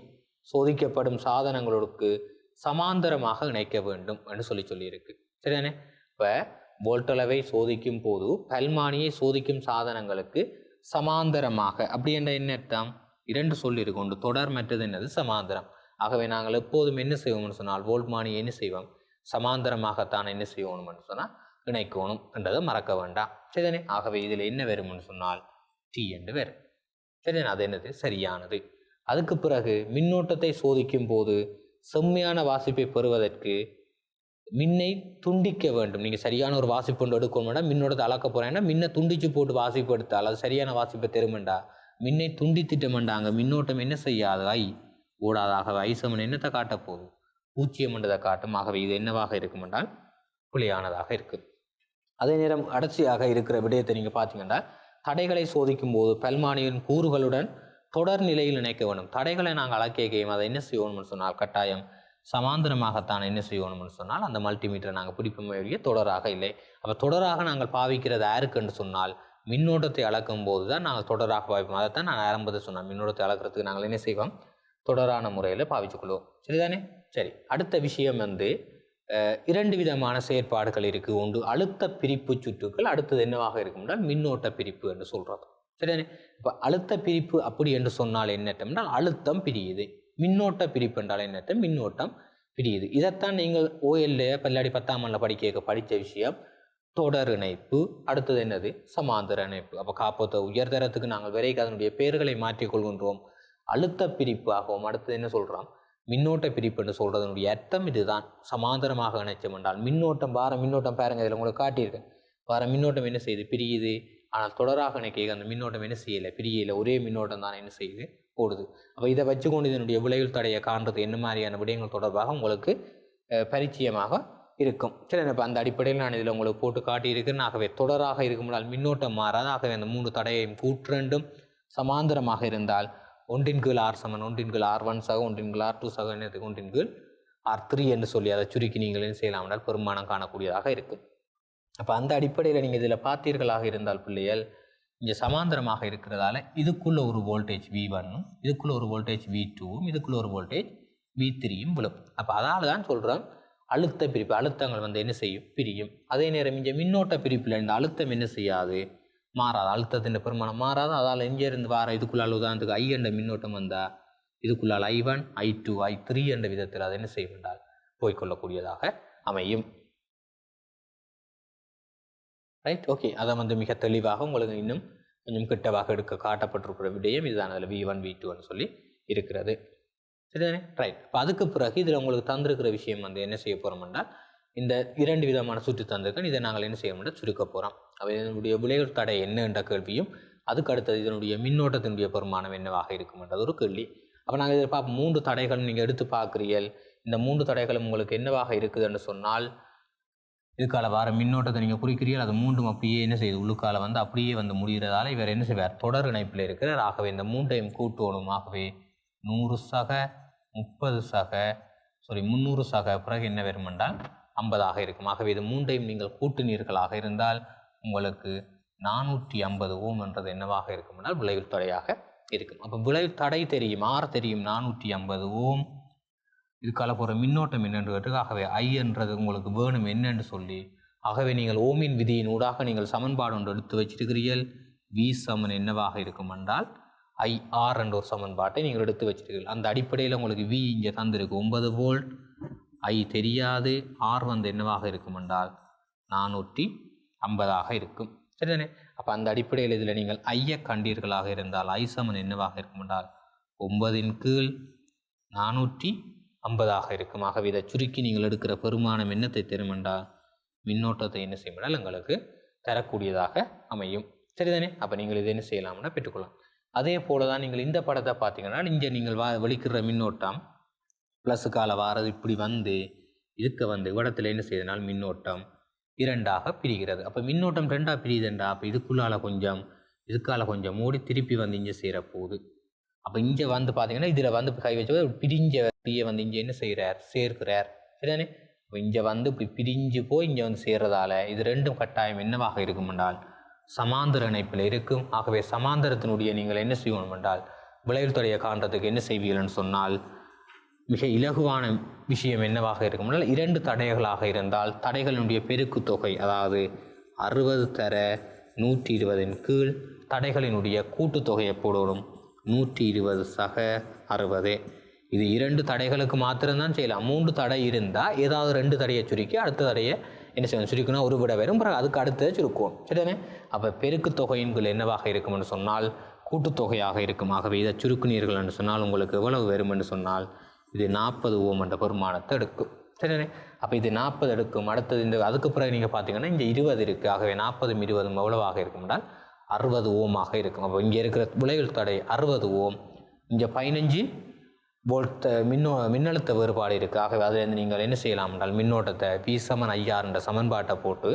சோதிக்கப்படும் சாதனங்களுக்கு சமாந்தரமாக இணைக்க வேண்டும் என்று சொல்லியிருக்கு. சரிதானே? இப்போ வோல்ட் அளவை சோதிக்கும் போது பல்மானியை சோதிக்கும் சாதனங்களுக்கு சமாந்தரமாக, அப்படி என்ற என்ன அர்த்தம்? 2 சொல்லியிருக்கு, ஒன்று தொடர், மற்றது என்னது சமாந்தரம். ஆகவே நாங்கள் எப்போதும் என்ன செய்வோம்னு சொன்னால் வோல்ட்மானியை என்ன செய்வோம், சமாந்தரமாகத்தான் என்ன செய்வோம்னு சொன்னால் இணைக்கணும் என்றதை மறக்க வேண்டாம். சரிதானே? ஆகவே இதில் என்ன வரும்னு சொன்னால் டி என்று வரும். சரிதானே? அது என்னது சரியானது. அதுக்கு பிறகு மின்னோட்டத்தை சோதிக்கும் போது செம்மையான வாசிப்பை பெறுவதற்கு மின்னை துண்டிக்க வேண்டும். நீங்கள் சரியான ஒரு வாசிப்பு ஒன்று எடுக்கணும்னா மின்னோட்டத்தை அளக்க போகிறேன்னா மின்னை துண்டிச்சு போட்டு வாசிப்பு எடுத்தால் அது சரியான வாசிப்பை தருமெண்டா. மின்னை துண்டித்திட்டமெண்டாங்க மின்னோட்டம் என்ன செய்யாது, ஓடாதாகவே ஐசமன் என்னத்தை காட்டப்போகுது, பூச்சியம் என்றதை காட்டும். ஆகவே இது என்னவாக இருக்கும் என்றால் புலியானதாக இருக்கும். அதே நேரம் அடர்ச்சியாக இருக்கிற விடயத்தை நீங்கள் பார்த்தீங்கன்னா தடைகளை சோதிக்கும் போது பல்மானியின் கூறுகளுடன் தொடர் நிலையில் இணைக்க வேண்டும். தடைகளை நாங்கள் அளக்கையும் அதை என்ன செய்யணும்னு சொன்னால் கட்டாயம் சமாந்தரமாகத்தான் என்ன செய்யணும்னு சொன்னால் அந்த மல்டிமீட்டரை நாங்கள் பிடிப்பமைய தொடராக இல்லை. அப்போ தொடராக நாங்கள் பாவிக்கிறது யாருக்குன்னு சொன்னால் மின்னோட்டத்தை அளக்கும் போது தான் நாங்கள் தொடராக பாவிப்போம். அதைத்தான் நான் ஆரம்பத்தை சொன்னேன், மின்னோட்டத்தை அளக்கிறதுக்கு நாங்கள் என்ன செய்வோம், தொடரான முறையில் பாவிச்சுக்கொள்வோம். சரிதானே? சரி, அடுத்த விஷயம் 2 விதமான செயற்பாடுகள் இருக்குது. ஒன்று அழுத்த பிரிப்பு சுற்றுக்கள், அடுத்தது என்னவாக இருக்கும்னா மின்னோட்ட பிரிப்பு என்று சொல்கிறது. சரிதானே? இப்போ அழுத்த பிரிப்பு அப்படி என்று சொன்னால் என்னட்டம்னா அழுத்தம் பிரியுது, மின்னோட்ட பிரிப்பு என்றால் என்னட்டம் மின்னோட்டம் பிரியுது. இதைத்தான் நீங்கள் ஓஎல்ல பல்லாடி 10ஆம் ஆண்டில் படித்த விஷயம் தொடர் இணைப்பு, அடுத்தது என்னது சமாந்தர இணைப்பு. அப்போ காப்போத்த உயர்தரத்துக்கு நாங்கள் வரைக்கும் அதனுடைய பெயர்களை மாற்றிக்கொள்கின்றோம், அழுத்த பிரிப்பு ஆகவும். அடுத்தது என்ன சொல்கிறோம், மின்னோட்ட பிரிப்பு என்று சொல்கிறதனுடைய அர்த்தம் இதுதான். சமாந்தரமாக இணைச்சோம் என்றால் மின்னோட்டம் மின்னோட்டம் பாருங்க, இதில் உங்களுக்கு காட்டியிருக்கேன். மின்னோட்டம் என்ன செய்யுது, பிரியுது. ஆனால் தொடராக இணைக்க அந்த மின்னோட்டம் என்ன செய்யலை, பிரியலை, ஒரே மின்னோட்டம் தான் என்ன செய்யுது, போடுது. அப்போ இதை வச்சுக்கொண்டு இதனுடைய விளைவில் தடையை காண்றது என்ன மாதிரியான விடயங்கள் தொடர்பாக உங்களுக்கு பரிச்சயமாக இருக்கும். சரி, இப்போ அந்த அடிப்படையில் நான் இதில் உங்களுக்கு போட்டு காட்டியிருக்கிறேன். ஆகவே தொடராக இருக்கும்னால் மின்னோட்டம் மாறாது. ஆகவே அந்த 3 தடையையும் கூற்றண்டும் சமாந்தரமாக இருந்தால் 1/R சமன் 1/R1 சக 1/R2 சக என்னது 1/R3 என்று சொல்லி அதை சுருக்கி நீங்கள் என்ன செய்யலாம் என்றால் பெருமானம் காணக்கூடியதாக இருக்கும். அப்போ அந்த அடிப்படையில் நீங்கள் இதில் பார்த்தீர்களாக இருந்தால் பிள்ளைகள் இங்கே சமாந்தரமாக இருக்கிறதால இதுக்குள்ள ஒரு வோல்டேஜ் V1, இதுக்குள்ள ஒரு வோல்டேஜ் V2, இதுக்குள்ள ஒரு வோல்டேஜ் V3யும் விழும். அப்போ அதால் தான் சொல்கிறோம் அழுத்த பிரிப்பு, அழுத்தங்கள் வந்து என்ன செய்யும், பிரியும். அதே நேரம் இங்கே மின்னோட்ட பிரிப்பில் இந்த அழுத்தம் என்ன செய்யாது, மாறாது. அழுத்தத்தின் பெருமானம் மாறாது. அதால் எங்கேருந்து வார இதுக்குள்ளால் உதாரணத்துக்கு I என்ற மின்னோட்டம் வந்தால் இதுக்குள்ளால் I1 I2 I3 என்ற விதத்தில் அதை என்ன செய்யும் என்றால் போய்கொள்ளக்கூடியதாக அமையும். Right, okay. அதை வந்து மிக தெளிவாக உங்களுக்கு இன்னும் கொஞ்சம் கிட்டவாக எடுக்க காட்டப்பட்டிருக்கிற விடயம் இதுதான். அதில் V1 V2ன்னு சொல்லி இருக்கிறது. சரிதானே? ரைட். இப்போ அதுக்கு பிறகு இதில் உங்களுக்கு தந்திருக்கிற விஷயம் வந்து என்ன செய்ய போகிறோம் என்றால் இந்த 2 விதமான சுற்று தந்திருக்கேன். இதை நாங்கள் என்ன செய்ய முடியாது, சுருக்க போகிறோம். அவை இதனுடைய விளைவு தடை என்ன என்ற கேள்வியும், அதுக்கு அடுத்தது இதனுடைய மின்னோட்டத்தினுடைய பெருமானம் என்னவாக இருக்கும் என்றது ஒரு கேள்வி. அப்போ நாங்கள் இதில் பார்ப்போம். 3 தடைகள் நீங்கள் எடுத்து பார்க்குறீர்கள். இந்த 3 தடைகளும் உங்களுக்கு என்னவாக இருக்குதுன்னு சொன்னால் இதுக்கால வர மின்னோட்டத்தை நீங்கள் குறிக்கிறீர்கள். அது 3ம் அப்படியே என்ன செய்யுது, உள்ளுக்கால வந்து அப்படியே வந்து முடிகிறதால இவர் என்ன செய்வார், தொடர் இணைப்பில் இருக்கிறார். ஆகவே இந்த 3ஐயும் கூட்டணும். ஆகவே 100 சக 30 சக 300 சக பிறகு என்ன வரும் என்றால் 50 இருக்கும். ஆகவே இது 3ஐயும் நீங்கள் கூட்டினீர்களாக இருந்தால் உங்களுக்கு 450 ஓம் என்றது என்னவாக இருக்கும் என்றால் விளைவு தடையாக இருக்கும். அப்போ விளைவு தடை தெரியும், ஆர் தெரியும், 450 ஓம். இதுக்கால போகிற மின்னோட்டம் என்னென்று கேட்டு, ஆகவே I என்றது உங்களுக்கு வேணும் என்னென்று சொல்லி, ஆகவே நீங்கள் ஓமின் விதியின் ஊடாக நீங்கள் சமன்பாடு ஒன்று எடுத்து வச்சிருக்கிறீர்கள். V சமன் என்னவாக இருக்கும் என்றால் IR என்ற ஒரு சமன்பாட்டை நீங்கள் எடுத்து வச்சிருக்கீர்கள். அந்த அடிப்படையில் உங்களுக்கு V இங்கே தந்திருக்கு 9 வோல்ட், I தெரியாது, R வந்து என்னவாக இருக்கும் என்றால் 450 இருக்கும். சரிதானே? அப்போ அந்த அடிப்படையில் இதில் நீங்கள் ஐயை கண்டீர்களாக இருந்தால் I சமன் என்னவாக இருக்கும் என்றால் 9/450 இருக்கும். ஆகவே இதை சுருக்கி நீங்கள் எடுக்கிற பெருமானம் என்னத்தை தரும் என்றால் மின்னோட்டத்தை என்ன செய்யப்படால் எங்களுக்கு தரக்கூடியதாக அமையும். சரிதானே? அப்போ நீங்கள் இதை என்ன செய்யலாம்னா பெற்றுக்கொள்ளலாம். அதே போல தான் நீங்கள் இந்த படத்தை பார்த்தீங்கன்னா இங்கே நீங்கள் வெளிக்கிற மின்னோட்டம் ப்ளஸுக்கால வாரது இப்படி வந்து இதுக்கு வந்து இடத்துல என்ன செய்தனால் மின்னோட்டம் 2ஆக பிரிகிறது. அப்போ மின்னோட்டம் 2ஆக பிரியுதுண்டா, அப்போ இதுக்குள்ளால் கொஞ்சம் இதுக்கால கொஞ்சம் மூடி திருப்பி வந்து இங்கே செய்கிற போகுது. அப்போ இங்கே வந்து பார்த்தீங்கன்னா இதில் வந்து கை வச்சு பிரிஞ்ச வந்து இங்கே என்ன செய்கிறார், சேர்க்கிறார். சரிதானே? இப்போ இங்கே வந்து இப்படி பிரிஞ்சு போய் இங்கே வந்து சேர்றதால இது ரெண்டும் கட்டாயம் என்னவாக இருக்கும் என்றால் சமாந்தர இணைப்பில் இருக்கும். ஆகவே சமாந்தரத்தினுடைய நீங்கள் என்ன செய்யணும் என்றால் விளைவு தடையை காண்றதுக்கு என்ன செய்வீர்கள்னு சொன்னால் மிக இலகுவான விஷயம் என்னவாக இருக்கும் என்றால் 2 தடைகளாக இருந்தால் தடைகளினுடைய பெருக்கு தொகை, அதாவது 60 தர 120 கீழ் தடைகளினுடைய கூட்டுத்தொகையை போடணும். 120 சக 60. இது 2 தடைகளுக்கு மாத்திரம்தான் செய்யலாம். 3 தடை இருந்தால் ஏதாவது 2 தடையை சுருக்கி அடுத்த தடையை என்ன செய்யணும், சுருக்கினா ஒரு விட வரும், பிறகு அதுக்கு அடுத்ததை சுருக்குவோம். சரிதானே? அப்போ பெருக்கு தொகையின்கள் என்னவாக இருக்கும் என்று சொன்னால் கூட்டுத்தொகையாக இருக்கும். ஆகவே இதை சுருக்குனீர்கள் என்று சொன்னால் உங்களுக்கு எவ்வளவு வரும் என்று சொன்னால் இது 40 ஓம் என்ற பெருமானத்தை எடுக்கும். சரிதானே? அப்போ இது 40 எடுக்கும். அடுத்தது இந்த அதுக்கு பிறகு நீங்கள் பார்த்தீங்கன்னா இங்கே 20 இருக்குது. ஆகவே 40 20 எவ்வளவாக இருக்கும் என்றால் 60 ஓமாக இருக்கும். அப்போ இங்கே இருக்கிற விளைவு தடை 60 ஓம், இங்கே 15 வோல்ட் மின்னழுத்த வேறுபாடு இருக்குது. ஆகவே அதிலிருந்து நீங்கள் என்ன செய்யலாம் என்றால் மின்னோட்டத்தை V சமன் IR என்ற சமன்பாட்டை போட்டு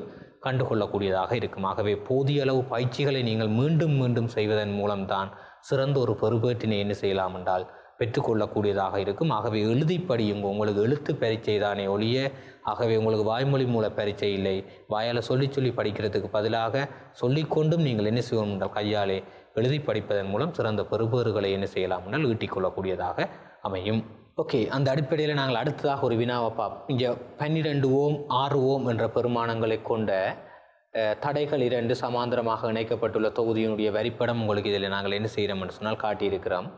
கண்டுகொள்ளக்கூடியதாக இருக்கும். ஆகவே போதிய அளவு பயிற்சிகளை நீங்கள் மீண்டும் மீண்டும் செய்வதன் மூலம்தான் சிறந்த ஒரு பெறுபேட்டினை என்ன செய்யலாம் என்றால் பெற்றுக்கொள்ளக்கூடியதாக இருக்கும். ஆகவே எழுதி படியும், உங்களுக்கு எழுத்து பரீட்சை தானே ஒழிய, ஆகவே உங்களுக்கு வாய்மொழி மூல பரீட்சை இல்லை. வாயால் சொல்லி படிக்கிறதுக்கு பதிலாக சொல்லிக்கொண்டும் நீங்கள் என்ன செய்யணும் என்றால் கையாலே எழுதி படிப்பதன் மூலம் சிறந்த பெறுபேறுகளை என்ன செய்யலாம் என்றால் ஈட்டிக்கொள்ளக்கூடியதாக அமையும். ஓகே, அந்த அடிப்படையில் நாங்கள் அடுத்ததாக ஒரு வினாவை பார்ப்போம். இங்கே 12 ஓம் 6 ஓம் என்ற பெருமானங்களை கொண்ட தடைகள் 2 சமாந்தரமாக இணைக்கப்பட்டுள்ள தொகுதியினுடைய வரிப்படம் உங்களுக்கு இதில் நாங்கள் என்ன செய்கிறோம் என்று சொன்னால் காட்டியிருக்கிறோம்.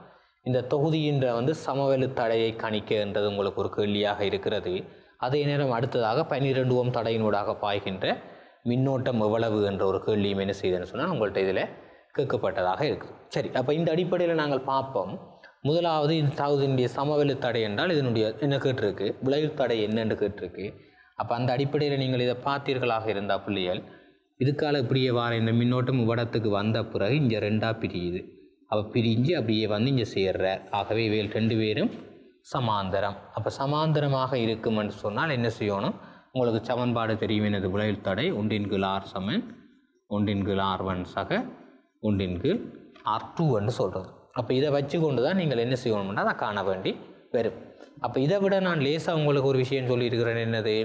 இந்த தொகுதியின் வந்து சமவெளி தடையை கணிக்க என்றது உங்களுக்கு ஒரு கேள்வியாக இருக்கிறது. அதே நேரம் அடுத்ததாக 12 ஓம் தடையினூடாக பாய்கின்ற மின்னோட்டம் எவ்வளவு என்ற ஒரு கேள்வியும் என்ன செய்யுதுன்னு சொன்னால் உங்கள்கிட்ட இதில் கேட்கப்பட்டதாக இருக்குது. சரி, அப்போ இந்த அடிப்படையில் நாங்கள் பார்ப்போம். முதலாவது இந்த தகுதியினுடைய சமவெளி தடை என்றால் இதனுடைய என்ன கேட்டிருக்கு, விளைவு தடை என்னென்று கேட்டிருக்கு. அப்போ அந்த அடிப்படையில் நீங்கள் இதை பார்த்தீர்களாக இருந்தால் பிள்ளைகள் இதுக்கால இப்படியே வார இந்த மின்னோட்டம் இவ்விடத்துக்கு வந்த பிறகு இங்கே 2ஆக பிரியுது. அப்போ பிரிஞ்சு அப்படியே வந்து இங்கே சேர்றார். ஆகவே இவைகள் 2 பேரும் சமாந்தரம். அப்போ சமாந்தரமாக இருக்குமென்று சொன்னால் என்ன செய்யணும், உங்களுக்கு சமன்பாடு தெரியும். எனது விளைவு தடை 1/R சமன் 1/R1 சக 1/R2 என்று சொல்கிறது. அப்போ இதை வச்சு கொண்டு தான் நீங்கள் என்ன செய்யணும்னா அதை காண வேண்டி வரும். அப்போ இதை விட நான் லேசாக உங்களுக்கு ஒரு விஷயம் சொல்லியிருக்கிறேன். என்னது,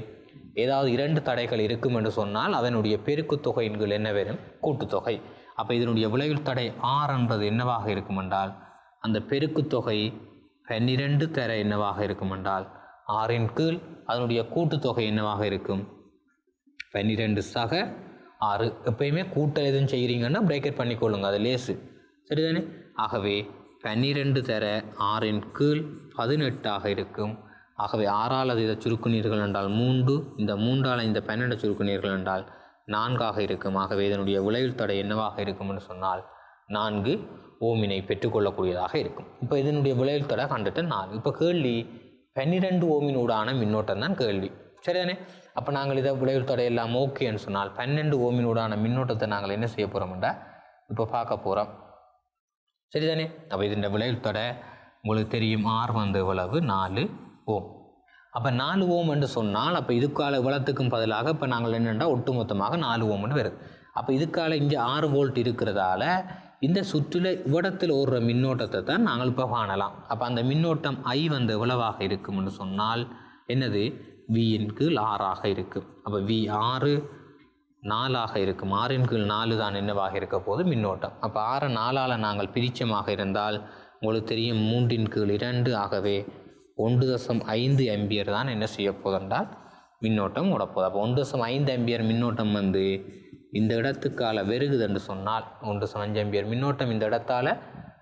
ஏதாவது 2 தடைகள் இருக்கும் என்று சொன்னால் அதனுடைய பெருக்கு தொகையின்கள் என்ன வரும், கூட்டுத்தொகை. அப்போ இதனுடைய விளைவு தடை R என்பது என்னவாக இருக்கும் என்றால் அந்த பெருக்கு தொகை 12 தர என்னவாக இருக்கும் என்றால் 6 கீழ் அதனுடைய கூட்டுத்தொகை என்னவாக இருக்கும் 12 சக 6. எப்பயுமே கூட்டல் எதுவும் செய்கிறீங்கன்னா பிரேக்கெட் பண்ணிக்கொள்ளுங்க, அது லேசு, சரிதானே? ஆகவே 12 தர 6 கீழ் 18 இருக்கும். ஆகவே 6ஆல் இதை சுருக்குனீர்கள் என்றால் 3, இந்த 3ஆல் இந்த 12 சுருக்குனீர்கள் என்றால் 4 இருக்கும். ஆகவே இதனுடைய விளைவில் தடை என்னவாக இருக்கும் என்று சொன்னால் 4 ஓமினை பெற்றுக்கொள்ளக்கூடியதாக இருக்கும். இப்போ இதனுடைய விளைவில் தடை கண்டுட்டு 4. இப்போ கேள்வி 12 ஓமினூடான மின்னோட்டம் தான் கேள்வி, சரிதானே? அப்போ நாங்கள் இதை விளைவில் தடை எல்லாம் ஓகேன்னு சொன்னால் 12 ஓமினூடான மின்னோட்டத்தை நாங்கள் என்ன செய்ய போகிறோம்டா இப்போ பார்க்க போகிறோம், சரிதானே? அப்போ இதன் விளைவில் தடை உங்களுக்கு தெரியும், R வந்து எவ்வளவு 4 ஓம். அப்போ 4 ஓம் என்று சொன்னால் அப்போ இதுக்கால இவ்வளத்துக்கும் பதிலாக இப்போ நாங்கள் என்னென்னா ஒட்டுமொத்தமாக 4 ஓம்னு வருது. அப்போ இதுக்கால இங்கே 6 வோல்ட் இருக்கிறதால இந்த சுற்றில் இவ்விடத்தில் ஓடுற மின்னோட்டத்தை தான் நாங்கள் இப்போ காணலாம். அப்போ அந்த மின்னோட்டம் I வந்து எவ்வளவாக இருக்கும்னு சொன்னால் என்னது வியின் கீழ் 6ஆக இருக்கும். அப்போ V 6 4ஆக இருக்கும். 6 கீழ் 4 தான் என்னவாக இருக்க போது மின்னோட்டம். அப்போ 6 4ஆல் நாங்கள் பிரிச்சமாக இருந்தால் உங்களுக்கு தெரியும் 3 கீழ் 2, ஆகவே 1.5 ஆம்பியர் தான் என்ன செய்ய போதென்றால் மின்னோட்டம் ஓடப்போகுது. அப்போ 1.5 ஆம்பியர் மின்னோட்டம் வந்து இந்த இடத்துக்கால வெறுகுது என்று சொன்னால் 1.5 ஆம்பியர் மின்னோட்டம் இந்த இடத்தால்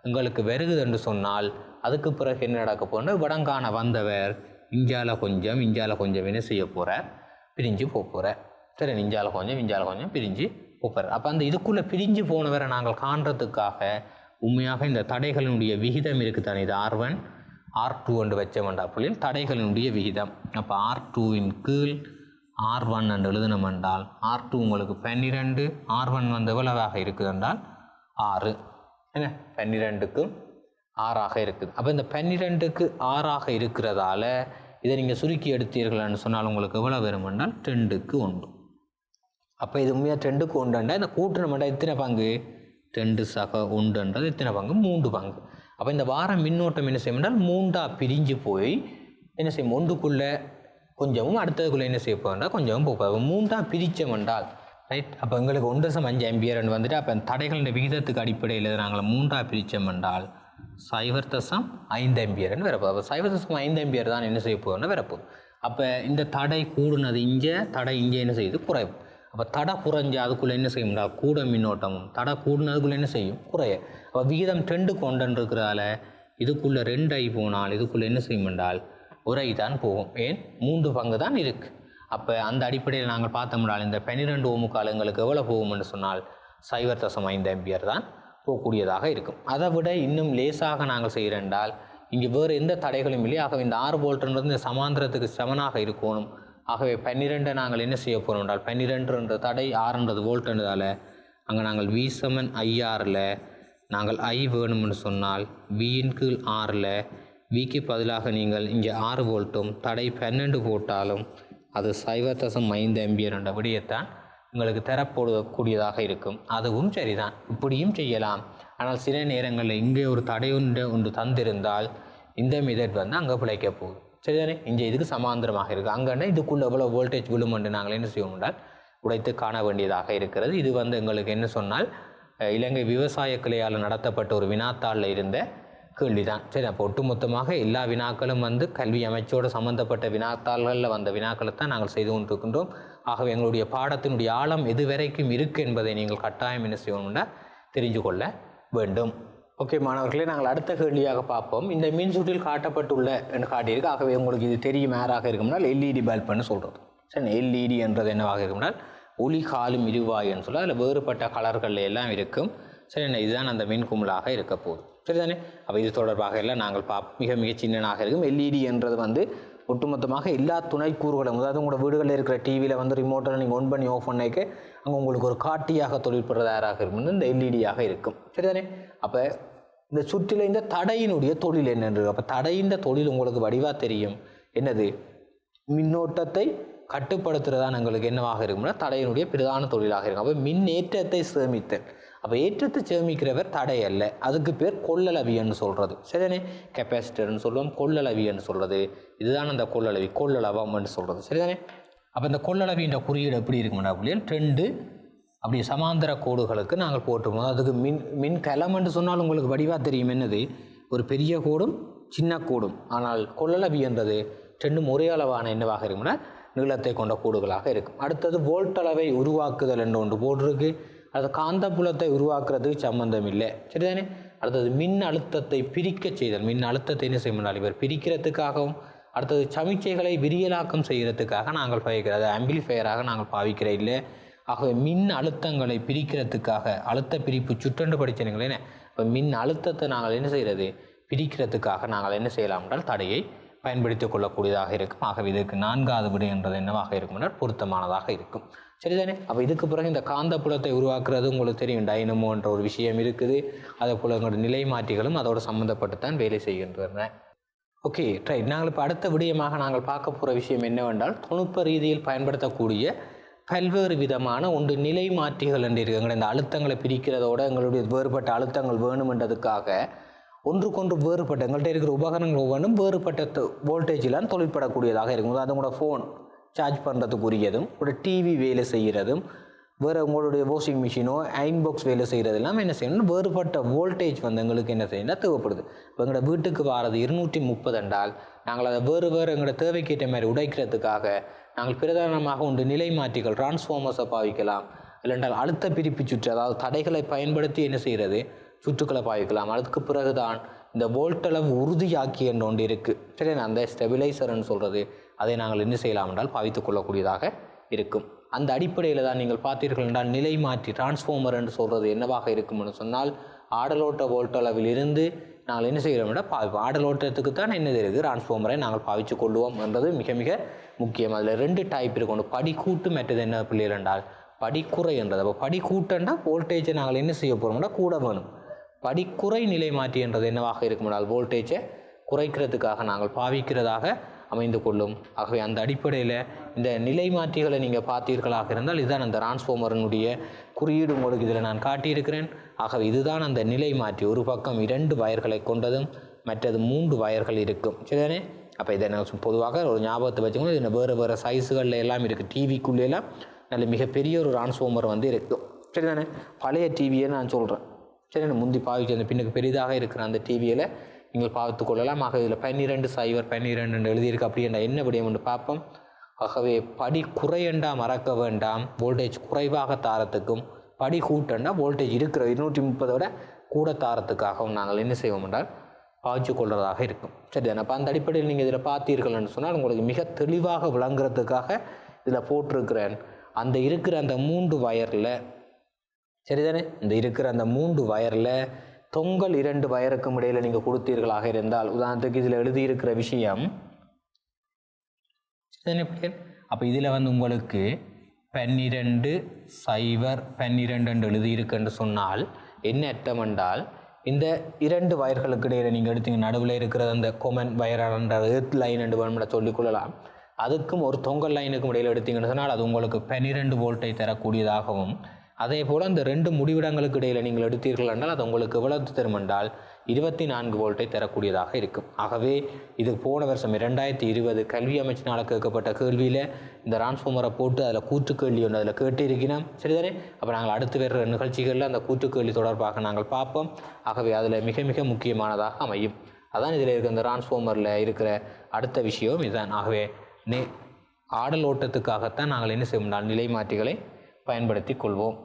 உங்களுக்கு வெறுகுது என்று சொன்னால் அதுக்கு பிறகு என்ன நடக்க போனால் வடங்கான வந்தவர் இஞ்சால கொஞ்சம் என்ன செய்ய போகிறார், பிரிஞ்சு போகிறார், சரி? இஞ்சால கொஞ்சம் பிரிஞ்சு போகிறார். அப்போ அந்த இதுக்குள்ளே பிரிஞ்சு போனவரை நாங்கள் காண்றதுக்காக உண்மையாக இந்த தடைகளினுடைய விகிதம் இருக்குதானே, இது R1 R2 என்று வச்சோம்டா புள்ளியில் தடைகளினுடைய விகிதம். அப்போ R2 கீழ் R1 என்று எழுதணும் என்றால் R2 உங்களுக்கு 12, R1 வந்து எவ்வளவாக இருக்குது என்றால் 6, என்ன 12க்கும் 6ஆக இருக்குது. அப்போ இந்த 12க்கு 6ஆக இருக்கிறதால இதை நீங்கள் சுருக்கி எடுத்தீர்கள்னு சொன்னால் உங்களுக்கு எவ்வளோ வரும் என்றால் 2க்கு 1. அப்போ இது உண்மையாக 2க்கு 1 இந்த கூட்டணுமெண்டா எத்தனை பங்கு 2 சக 1 எத்தனை பங்கு 3 பங்கு. அப்போ இந்த வாரம் மின்னோட்டம் என்ன செய்யும் என்றால் 3ஆக பிரிஞ்சு போய் என்ன செய்யும், ஒன்றுக்குள்ளே கொஞ்சமும் அடுத்ததுக்குள்ளே என்ன செய்ய போகிறா கொஞ்சமும் போகாது. 3ஆக பிரித்தம் என்றால் ரைட். அப்போ எங்களுக்கு 1.5 ஆம்பியர்னு வந்துட்டு அப்போ தடைகளின் விகிதத்துக்கு அடிப்படையில் நாங்கள் 3ஆக பிரித்தம் என்றால் 0.5 ஆம்பியர்னு வரப்போகுது. அப்போ 0.5 ஆம்பியர் தான் என்ன செய்ய போகுதுன்னு வரப்போகுது. அப்போ இந்த தடை கூடுனது இங்கே, தடை இங்கே என்ன செய்யுது குறைவு. அப்போ தடை குறைஞ்சு அதுக்குள்ளே என்ன செய்யும்டா கூட மின்னோட்டமும், தடை கூடுனதுக்குள்ளே என்ன செய்யும் குறைய. அப்போ விகிதம் 2 கொண்டு இருக்கிறதால இதுக்குள்ளே 2 I போனால் இதுக்குள்ளே என்ன செய்யும் என்றால் 1 I தான் போகும். ஏன் 3 பங்கு தான் இருக்குது. அப்போ அந்த அடிப்படையில் நாங்கள் பார்த்தோம்னால் இந்த 12 ஓமுக்கால் எங்களுக்கு எவ்வளோ போகும்னு சொன்னால் 0.5 ஆம்பியர் தான் போகக்கூடியதாக இருக்கும். அதை விட இன்னும் லேசாக நாங்கள் செய்கிறேன்றால் இங்கே வேறு எந்த தடைகளும் இல்லை. ஆகவே இந்த 6 வோல்ட்ன்றது இந்த சமாந்திரத்துக்கு சமனாக இருக்கணும். ஆகவே 12 நாங்கள் என்ன செய்ய போகிறோம் என்றால் 12 தடை 6 வோல்ட்ன்றதால் அங்கே நாங்கள் V = IRல் நாங்கள் I வேணும்னு சொன்னால் Vன் கீழ் Rல் Vக்கு பதிலாக நீங்கள் இங்கே 6 வோல்ட்டும் தடை 12 போட்டாலும் அது 0.5 ஆம்பியர் என்ற விடயத்தான் உங்களுக்கு தரப்படக்கூடியதாக இருக்கும். அதுவும் சரிதான், இப்படியும் செய்யலாம். ஆனால் சில நேரங்களில் இங்கே ஒரு தடை ஒன்று தந்திருந்தால் இந்த மெத்தட் வந்து அங்கே பிழைக்க போகுது, சரிதானே? இங்கே இதுக்கு சமாந்திரமாக இருக்குது. அங்கே இதுக்குள்ளே எவ்வளோ வோல்டேஜ் விழுமென்று நாங்கள் என்ன செய்வோம் என்றால் உடைத்து காண வேண்டியதாக இருக்கிறது. இது வந்து எங்களுக்கு என்ன சொன்னால் இலங்கை விவசாய கிளையால் நடத்தப்பட்ட ஒரு வினாத்தாளில் இருந்த கேள்விதான், சரி? அப்போ ஒட்டுமொத்தமாக எல்லா வினாக்களும் வந்து கல்வி அமைச்சோடு சம்பந்தப்பட்ட வினாத்தாள்களில் வந்த வினாக்களை தான் நாங்கள் செய்து கொண்டிருக்கின்றோம். ஆகவே எங்களுடைய பாடத்தினுடைய ஆழம் எது வரைக்கும் இருக்குது என்பதை நீங்கள் கட்டாயம் என்ன செய்யணும்னா தெரிஞ்சு கொள்ள வேண்டும். ஓகே மாணவர்களே, நாங்கள் அடுத்த கேள்வியாக பார்ப்போம். இந்த மின் சுற்றில் காட்டப்பட்டுள்ள என்று காட்டியிருக்கு. ஆகவே உங்களுக்கு இது தெரியும் யாராக இருக்கும்னால் LED பல்புன்னு சொல்கிறது, சரி? LED என்றது என்னவாக இருக்கும்னால் ஒளி காலும் இருவாயுன்னு சொல்ல அதில் வேறுபட்ட கலர்கள் எல்லாம் இருக்கும், சரி? இதுதான் அந்த மின் கும்பலாக இருக்க போகுது, சரிதானே? அப்போ இது தொடர்பாக எல்லாம் நாங்கள் மிக சின்னனாக இருக்கும். LED என்றது வந்து ஒட்டுமொத்தமாக எல்லா துணைக்கூறுகளும், அதாவது உங்களோட வீடுகளில் இருக்கிற டிவியில் வந்து ரிமோட்டில் நீங்கள் ஒன் பண்ணி ஆஃப் பண்ணிக்க அங்கே உங்களுக்கு ஒரு காட்டியாக தொழிற்படுறதாக இருக்கும் இந்த LED-யாக இருக்கும், சரிதானே? அப்போ இந்த சுற்றில இந்த தடையினுடைய தொழில் என்னன்றது, அப்போ தடையின் தொழில் உங்களுக்கு வடிவாக தெரியும் என்னது, மின்னோட்டத்தை கட்டுப்படுத்துறதான் எங்களுக்கு என்னவாக இருக்கும்னா தடையினுடைய பிரதான தொழிலாக இருக்கும். அப்போ மின்னேற்றத்தை சேமித்தல். அப்போ ஏற்றத்தை சேமிக்கிறவர் தடை அல்ல, அதுக்கு பேர் கொள்ளளவின்னு சொல்கிறது, சரிதானே? கெப்பாசிட்டர்னு சொல்லுவோம், கொள்ளளவின்னு சொல்கிறது. இதுதான் அந்த கொள்ளளவி, கொள்ளளவம்னு சொல்கிறது, சரிதானே? அப்போ இந்த கொள்ளளவின்ற குறியீடு எப்படி இருக்கும்னா அப்படியே 2 அப்படி சமாந்தர கோடுகளுக்கு நாங்கள் போட்டுருவோம். அதுக்கு மின் கலம்னு சொன்னால் உங்களுக்கு வடிவாக தெரியும் என்னது, ஒரு பெரிய கோடும் சின்னக்கூடும். ஆனால் கொள்ளளவி என்றது ரெண்டும் ஒரே அளவான என்னவாக இருக்கும்னா நீளத்தை கொண்ட கூடுகளாக இருக்கும். அடுத்தது வோல்ட் அளவை உருவாக்குதல் என்று ஒன்று போட்டிருக்கு. அது காந்தப்புலத்தை உருவாக்குறதுக்கு சம்பந்தம் இல்லை, சரிதானே. அடுத்தது மின் அழுத்தத்தை பிரிக்க செய்தல். மின் அழுத்தத்தை என்ன செய்யணும் இவர் பிரிக்கிறதுக்காகவும், அடுத்தது சமிச்சைகளை விரியலாக்கம் செய்கிறதுக்காக நாங்கள் பாவிக்கிறோம். அது ஆம்பிளிஃபையராக நாங்கள் பாவிக்கிற இல்லை. ஆகவே மின் அழுத்தங்களை பிரிக்கிறதுக்காக அழுத்த பிரிப்பு சுற்றண்டு படித்தீங்களே. இப்போ மின் அழுத்தத்தை நாங்கள் என்ன செய்கிறது பிரிக்கிறதுக்காக நாங்கள் என்ன செய்யலாம் என்றால் தடையை பயன்படுத்திக் கொள்ளக்கூடியதாக இருக்கும். ஆகவே இதுக்கு 4வது விடை என்றது என்னவாக இருக்கும் என்றால் பொருத்தமானதாக இருக்கும், சரிதானே. அப்போ இதுக்கு பிறகு இந்த காந்தப்புலத்தை உருவாக்குறது உங்களுக்கு தெரியும், டைனமோ என்ற ஒரு விஷயம் இருக்குது. அதே போல் எங்களோட நிலை மாற்றிகளும் அதோடு சம்மந்தப்பட்டு தான் வேலை செய்கின்றன. Okay right. நாங்கள் இப்போ அடுத்த விடயமாக நாங்கள் பார்க்க போகிற விஷயம் என்னவென்றால் தொழில்நுட்ப ரீதியில் பயன்படுத்தக்கூடிய பல்வேறு விதமான ஒன்று நிலை மாற்றிகள் என்று இருக்கு. எங்களை இந்த அழுத்தங்களை பிரிக்கிறதோட எங்களுடைய வேறுபட்ட அழுத்தங்கள் வேணுமென்றதுக்காக ஒன்றுக்கொன்று வேறுபட்ட எங்கள்கிட்ட இருக்கிற உபகரணங்கள் ஒவ்வொன்றும் வேறுபட்ட வோல்டேஜிலாம் தொழிற்படக்கூடியதாக இருக்கும். அது உங்களோட ஃபோன் சார்ஜ் பண்ணுறதுக்குரியதும், உங்களோட டிவி வேலை செய்கிறதும், வேறு உங்களுடைய வாஷிங் மிஷினோ அயன் பாக்ஸ் வேலை செய்கிறது எல்லாம் என்ன செய்யணும் வேறுபட்ட வோல்டேஜ் வந்து எங்களுக்கு என்ன செய்யணும் தேவைப்படுது. இப்போ எங்களோட வீட்டுக்கு வாரது 230 என்றால் நாங்கள் அதை வேறு எங்களோட தேவைக்கேற்ற மாதிரி உடைக்கிறதுக்காக நாங்கள் பிரதானமாக ஒன்று நிலை மாற்றிகள் டிரான்ஸ்ஃபார்மர்ஸை பாவிக்கலாம். இல்லைன்றால் அழுத்த பிரிப்பு சுற்று, அதாவது தடைகளை பயன்படுத்தி என்ன செய்கிறது சுற்றுக்களை பாவிக்கலாம். அதுக்கு பிறகுதான் இந்த வோல்ட் அளவு உறுதியாக்கி என்ற ஒன்று இருக்குது, சரி. அந்த ஸ்டெபிலைசர்னு சொல்கிறது அதை நாங்கள் என்ன செய்யலாம் என்றால் பாவித்துக் கொள்ளக்கூடியதாக இருக்கும். அந்த அடிப்படையில் தான் நீங்கள் பார்த்தீர்கள் என்றால் நிலை மாற்றி டிரான்ஸ்ஃபார்மர் என்று சொல்கிறது என்னவாக இருக்கும்னு சொன்னால் ஆடலோட்ட வோல்ட் அளவில் இருந்து நாங்கள் என்ன செய்கிறோம் என்றால் பாவிப்போம். ஆடலோட்டத்துக்கு தான் என்னது இருக்குது டிரான்ஸ்ஃபார்மரை நாங்கள் பாவித்து கொள்வோம் என்றது மிக மிக முக்கியம். அதில் 2 டைப் இருக்கும். ஒன்று படிக்கூட்டு, மற்றது என்ன பிள்ளைகள் என்றால் படிக்குறை என்றது. அப்போ படிக்கூட்டுன்னா வோல்டேஜை நாங்கள் என்ன செய்ய போகிறோம்னா கூட வேணும். படிக்குறை நிலை மாற்றி என்றது என்னவாக இருக்கும் என்றால் வோல்டேஜை குறைக்கிறதுக்காக நாங்கள் பாவிக்கிறதாக அமைந்து கொள்ளும். ஆகவே அந்த அடிப்படையில் இந்த நிலை மாற்றிகளை நீங்கள் பார்த்தீர்களாக இருந்தால் இதுதான் அந்த டிரான்ஸ்ஃபார்மரினுடைய குறியீடு உங்களுக்கு இதில் நான் காட்டியிருக்கிறேன். ஆகவே இதுதான் அந்த நிலை மாற்றி. ஒரு பக்கம் 2 வயர்களை கொண்டதும் மற்றது 3 வயர்கள் இருக்கும், சரிதானே. அப்போ இதை நான் பொதுவாக ஒரு ஞாபகத்தை வச்சுக்கணும். இதில் வேறு சைஸுகளில் எல்லாம் இருக்குது. டிவிக்குள்ளேலாம் நல்ல மிகப்பெரிய ஒரு டிரான்ஸ்ஃபார்மர் வந்து இருக்கும், சரிதானே. பழைய டிவியை நான் சொல்கிறேன், சரி. முந்தி பாவிச்சு அந்த பின்னுக்கு பெரிதாக இருக்கிற அந்த டிவியில் நீங்கள் பார்த்து கொள்ளலாம். ஆக இதில் 12 எழுதியிருக்கு. அப்படி என்ற என்ன விடயம் என்று பார்ப்போம். ஆகவே படி குறையண்டா மறக்க வேண்டாம். வோல்டேஜ் குறைவாக தாரத்துக்கும் படி கூட்டண்டா வோல்டேஜ் இருக்கிற 230 விட கூட தாரத்துக்காகவும் நாங்கள் என்ன செய்வோம் என்றால் பாய்ச்சி கொள்வதாக இருக்கும், சரி. அப்போ அந்த அடிப்படையில் நீங்கள் இதில் பார்த்தீர்கள்னு சொன்னால் உங்களுக்கு மிக தெளிவாக விளங்குறதுக்காக இதில் போட்டிருக்கிறேன். அந்த இருக்கிற அந்த 3 வயரில், சரிதானே, இந்த இருக்கிற அந்த 3 வயரில் தொங்கல் 2 வயருக்கும் இடையில் நீங்கள் கொடுத்தீர்களாக இருந்தால், உதாரணத்துக்கு இதில் எழுதியிருக்கிற விஷயம், அப்போ இதில் வந்து உங்களுக்கு 12 என்று எழுதியிருக்குன்னு சொன்னால் என்ன அர்த்தம் என்றால் இந்த 2 வயர்களுக்கு இடையில் நீங்கள் எடுத்தீங்க நடுவில் இருக்கிறது அந்த கொமன் வயரான எர்த் லைன் என்று வேணும்னா சொல்லிக்கொள்ளலாம். அதுக்கும் ஒரு தொங்கல் லைனுக்கும் இடையில் எடுத்தீங்கன்னு சொன்னால் அது உங்களுக்கு 12 வோல்ட்டை தரக்கூடியதாகவும், அதே போல் அந்த 2 முடிவிடங்களுக்கு இடையில் நீங்கள் எடுத்தீர்கள் என்றால் அது உங்களுக்கு எவ்வளவு தரும் என்றால் 24 வோல்ட்டை தரக்கூடியதாக இருக்கும். ஆகவே இது போன வருஷம் 2020 கல்வி அமைச்சினால் கேட்கப்பட்ட கேள்வியில் இந்த டிரான்ஸ்ஃபார்மரை போட்டு அதில் கூற்று கேள்வி ஒன்று அதில் கேட்டிருக்கிறோம், சரிதானே. அப்போ நாங்கள் அடுத்து வேறு நிகழ்ச்சிகளில் அந்த கூற்று கேள்வி தொடர்பாக நாங்கள் பார்ப்போம். ஆகவே அதில் மிக மிக முக்கியமானதாக அமையும். அதான் இதில் இருக்கிற இந்த டிரான்ஸ்ஃபார்மரில் இருக்கிற அடுத்த விஷயம் இதுதான். ஆகவே ஆடல் ஓட்டத்துக்காகத்தான் நாங்கள் என்ன செய்வோம் நிலை மாற்றிகளை பயன்படுத்தி கொள்வோம்,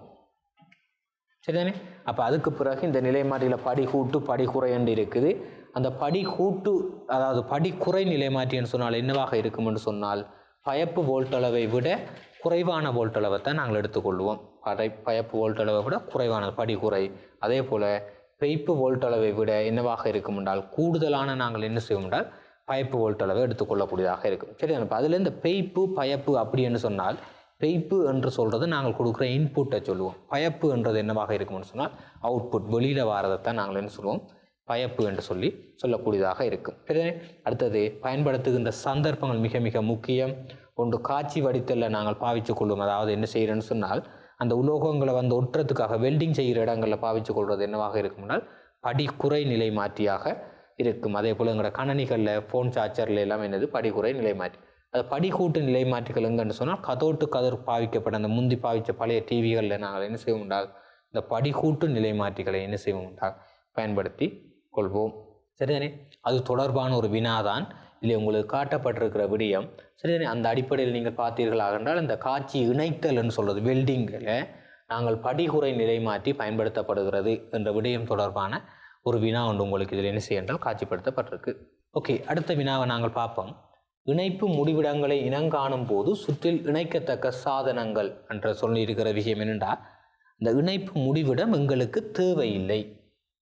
சரிதானே. அப்போ அதுக்கு பிறகு இந்த நிலை மாற்றியில் படிக்கூட்டு படிக்குறை என்று இருக்குது. அந்த படிக்கூட்டு அதாவது படிக்குறை நிலை மாற்றின்னு சொன்னால் என்னவாக இருக்கும் என்று சொன்னால் பயப்பு வோல்ட் அளவை விட குறைவான வோல்ட் அளவை தான் நாங்கள் எடுத்துக்கொள்வோம். பயப்பு வோல்ட் அளவை விட குறைவான படிக்குறை. அதே போல் பெய்ப்பு வோல்ட் அளவை விட என்னவாக இருக்கும் என்றால் கூடுதலான நாங்கள் என்ன செய்வோம் என்றால் பயப்பு வோல்ட் அளவை எடுத்துக்கொள்ளக்கூடியதாக இருக்கும், சரி. இப்போ அதில் இந்த பெய்ப்பு பயப்பு அப்படி என்று சொன்னால் பெய்ப்பு என்று சொல்கிறது நாங்கள் கொடுக்குற இன்புட்டை சொல்லுவோம். பயப்பு என்றது என்னவாக இருக்கும்னு சொன்னால் அவுட்புட் வெளியில் வாரதைத்தான் நாங்கள் என்ன சொல்லுவோம் பயப்பு என்று சொல்லக்கூடியதாக இருக்கும், சரி. அடுத்தது பயன்படுத்துகின்ற சந்தர்ப்பங்கள் மிக மிக முக்கியம். ஒன்று காட்சி வடித்தலில் நாங்கள் பாவித்து கொள்வோம். அதாவது என்ன செய்கிறேன்னு சொன்னால் அந்த உலோகங்களை வந்து ஒட்டுறதுக்காக வெல்டிங் செய்கிற இடங்களில் பாவித்து கொள்வது என்னவாக இருக்கும்னால் படிக்குறை நிலை மாற்றியாக இருக்கும். அதே போல் எங்களோட கணனிகளில் ஃபோன் சார்ஜரில் எல்லாம் என்னது படிக்குறை நிலை மாற்றி. அது படிக்கூட்டு நிலை மாற்றிகள் எங்கன்னு சொன்னால் கதோட்டு கதர் பாவிக்கப்பட்ட அந்த முந்தி பாவித்த பழைய டிவிகளில் நாங்கள் என்ன செய்வோம் என்றால் இந்த படிக்கூட்டு நிலை மாற்றிகளை என்ன செய்வோம் என்றால் பயன்படுத்தி கொள்வோம், சரிதானே? அது தொடர்பான ஒரு வினாதான் இதில் உங்களுக்கு காட்டப்பட்டிருக்கிற விடயம். சரிதானே? அந்த அடிப்படையில் நீங்கள் பார்த்தீர்களாக என்றால் இந்த காட்சி இணைத்தல் என்று சொல்கிறது வெல்டிங்கில் நாங்கள் படிகுறை நிலை மாற்றி பயன்படுத்தப்படுகிறது என்ற விடயம் தொடர்பான ஒரு வினா ஒன்று உங்களுக்கு இதில் என்ன செய்ய என்றால் காட்சிப்படுத்தப்பட்டிருக்கு. ஓகே, அடுத்த வினாவை நாங்கள் பார்ப்போம். இணைப்பு முடிவிடங்களை இனங்காணும் போது சுற்றில் இணைக்கத்தக்க சாதனங்கள் என்ற சொல்லியிருக்கிற விஷயம் என்னென்றால், இந்த இணைப்பு முடிவிடம் எங்களுக்கு தேவையில்லை.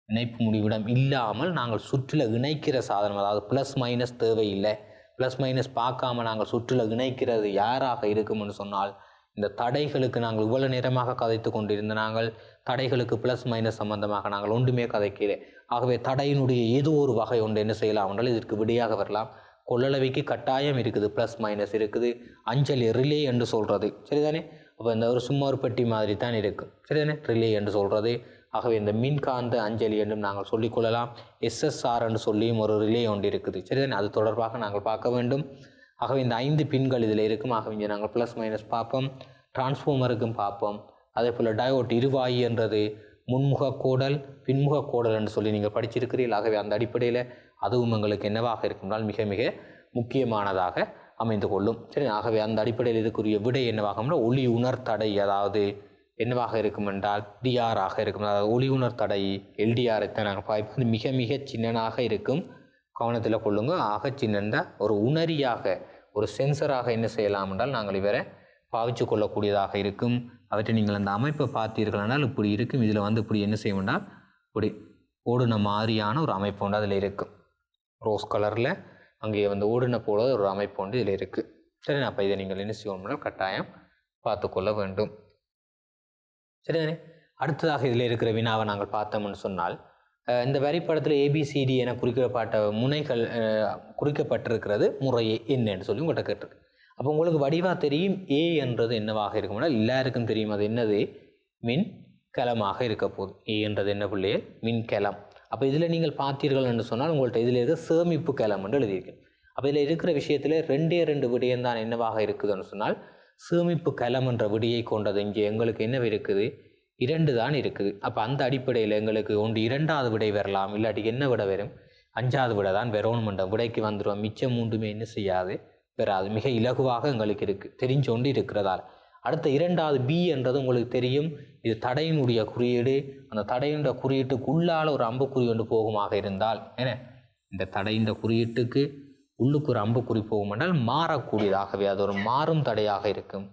இணைப்பு முடிவிடம் இல்லாமல் நாங்கள் சுற்றில் இணைக்கிற சாதனம், அதாவது ப்ளஸ் மைனஸ் தேவையில்லை. ப்ளஸ் மைனஸ் பார்க்காம நாங்கள் சுற்றில் இணைக்கிறது யாராக இருக்கும்னு சொன்னால், இந்த தடைகளுக்கு நாங்கள் இவ்வளவு நேரமாக கதைத்து கொண்டிருந்த நாங்கள் தடைகளுக்கு ப்ளஸ் மைனஸ் சம்பந்தமாக நாங்கள் ஒன்றுமே கதைக்கிறேன். ஆகவே தடையினுடைய ஏதோ ஒரு வகை ஒன்று என்ன செய்யலாம் என்றால் இதற்கு விடையாக வரலாம். கொள்ளளவைக்கு கட்டாயம் இருக்குது, ப்ளஸ் மைனஸ் இருக்குது. அஞ்சலி ரிலே என்று சொல்கிறது, சரிதானே? அப்போ இந்த ஒரு சும்மா ஒரு பெட்டி மாதிரி தான் இருக்கும், சரிதானே? ரிலே என்று சொல்கிறது. ஆகவே இந்த மின்காந்த அஞ்சலி என்றும் நாங்கள் சொல்லிக்கொள்ளலாம். எஸ்எஸ்ஆர் என்று சொல்லியும் ஒரு ரிலே ஒன்று இருக்குது, சரிதானே? அது தொடர்பாக நாங்கள் பார்க்க வேண்டும். ஆகவே இந்த 5 பின்கள் இதில் இருக்கும். ஆகவே இங்கே நாங்கள் ப்ளஸ் மைனஸ் பார்ப்போம், டிரான்ஸ்ஃபார்மருக்கும் பார்ப்போம். அதே போல் டயோட் இருவாயி என்றது முன்முக கோடல் பின்முக கோடல் என்று சொல்லி நீங்கள் படிச்சிருக்கிறீர்கள். ஆகவே அந்த அடிப்படையில் அதுவும் எங்களுக்கு என்னவாக இருக்கும்னால் மிக மிக முக்கியமானதாக அமைந்து கொள்ளும், சரி. ஆகவே அந்த அடிப்படையில் இதுக்குரிய விடை என்னவாகும்னா ஒளி உணர்தடை, அதாவது என்னவாக இருக்கும் என்றால் டிஆராக இருக்கும். அதாவது ஒளி உணர்தடை எல்டிஆரைத்தான் நாங்கள் பார்ப்பது மிக மிக சின்னனாக இருக்கும். கவனத்தில் கொள்ளுங்க. ஆக சின்னந்த ஒரு உணரியாக ஒரு சென்சராக என்ன செய்யலாம் என்றால் நாங்கள் இவரை பாவிச்சு கொள்ளக்கூடியதாக இருக்கும். அவற்றை நீங்கள் அந்த அமைப்பை பார்த்தீர்களானால் இப்படி இருக்கும். இதில் இப்படி என்ன செய்ய வேண்டாம், இப்படி ஓடுன மாதிரியான ஒரு அமைப்பு ஒன்று அதில் இருக்கும். ரோஸ் கலரில் அங்கே ஓடுன போல ஒரு அமைப்பு ஒன்று இதில் இருக்குது, சரி. அப்போ இதை நீங்கள் என்ன செய்யணும்னால் கட்டாயம் பார்த்து கொள்ள வேண்டும், சரிதானே? அடுத்ததாக இதில் இருக்கிற வினாவை நாங்கள் பார்த்தோம்னு சொன்னால், இந்த வரிப்படத்தில் ஏபிசிடி என குறிக்கப்பட்ட முனைகள் குறிக்கப்பட்டிருக்கிறது முறையே என்னன்னு சொல்லி உங்கள்கிட்ட கேட்டிருக்கு. அப்போ உங்களுக்கு வடிவாக தெரியும் ஏ என்றது என்னவாக இருக்கும்னா எல்லாருக்கும் தெரியும் அது என்னது, மின்கலமாக இருக்க போகுது. ஏ என்றது என்ன பிள்ளையே, மின்கலம். அப்போ இதில் நீங்கள் பார்த்தீர்கள் என்று சொன்னால் உங்கள்கிட்ட இதில் இருக்க சேமிப்பு கலம் என்று எழுதியிருக்கேன். அப்போ இதில் இருக்கிற விஷயத்தில் 2 விடயம் தான் என்னவாக இருக்குதுன்னு சொன்னால் சேமிப்பு கலம் என்ற விடியை கொண்டது. இங்கே எங்களுக்கு என்ன இருக்குது, 2 தான் இருக்குது. அப்போ அந்த அடிப்படையில் எங்களுக்கு ஒன்று 2வது விடை வரலாம், இல்லாட்டி என்ன விட வரும், 5வது விடை தான் வரணும் என்ற விடைக்கு வந்துடும். மிச்சம் 3மே என்ன செய்யாது, வராது. மிக இலகுவாக எங்களுக்கு தெரிஞ்சோண்டு இருக்கிறதால். அடுத்த 2வது பி என்றது உங்களுக்கு தெரியும், இது தடையினுடைய குறியீடு. அந்த தடையினுடைய குறியீட்டுக்குள்ளால் ஒரு அம்புக்குறி ஒன்று போகுமாக இருந்தால், ஏன்னா இந்த தடையின் குறியீட்டுக்கு உள்ளுக்கு ஒரு அம்புக்குறி போகும் என்றால் மாறக்கூடியதாகவே அது ஒரு மாறும் தடையாக இருக்கும்.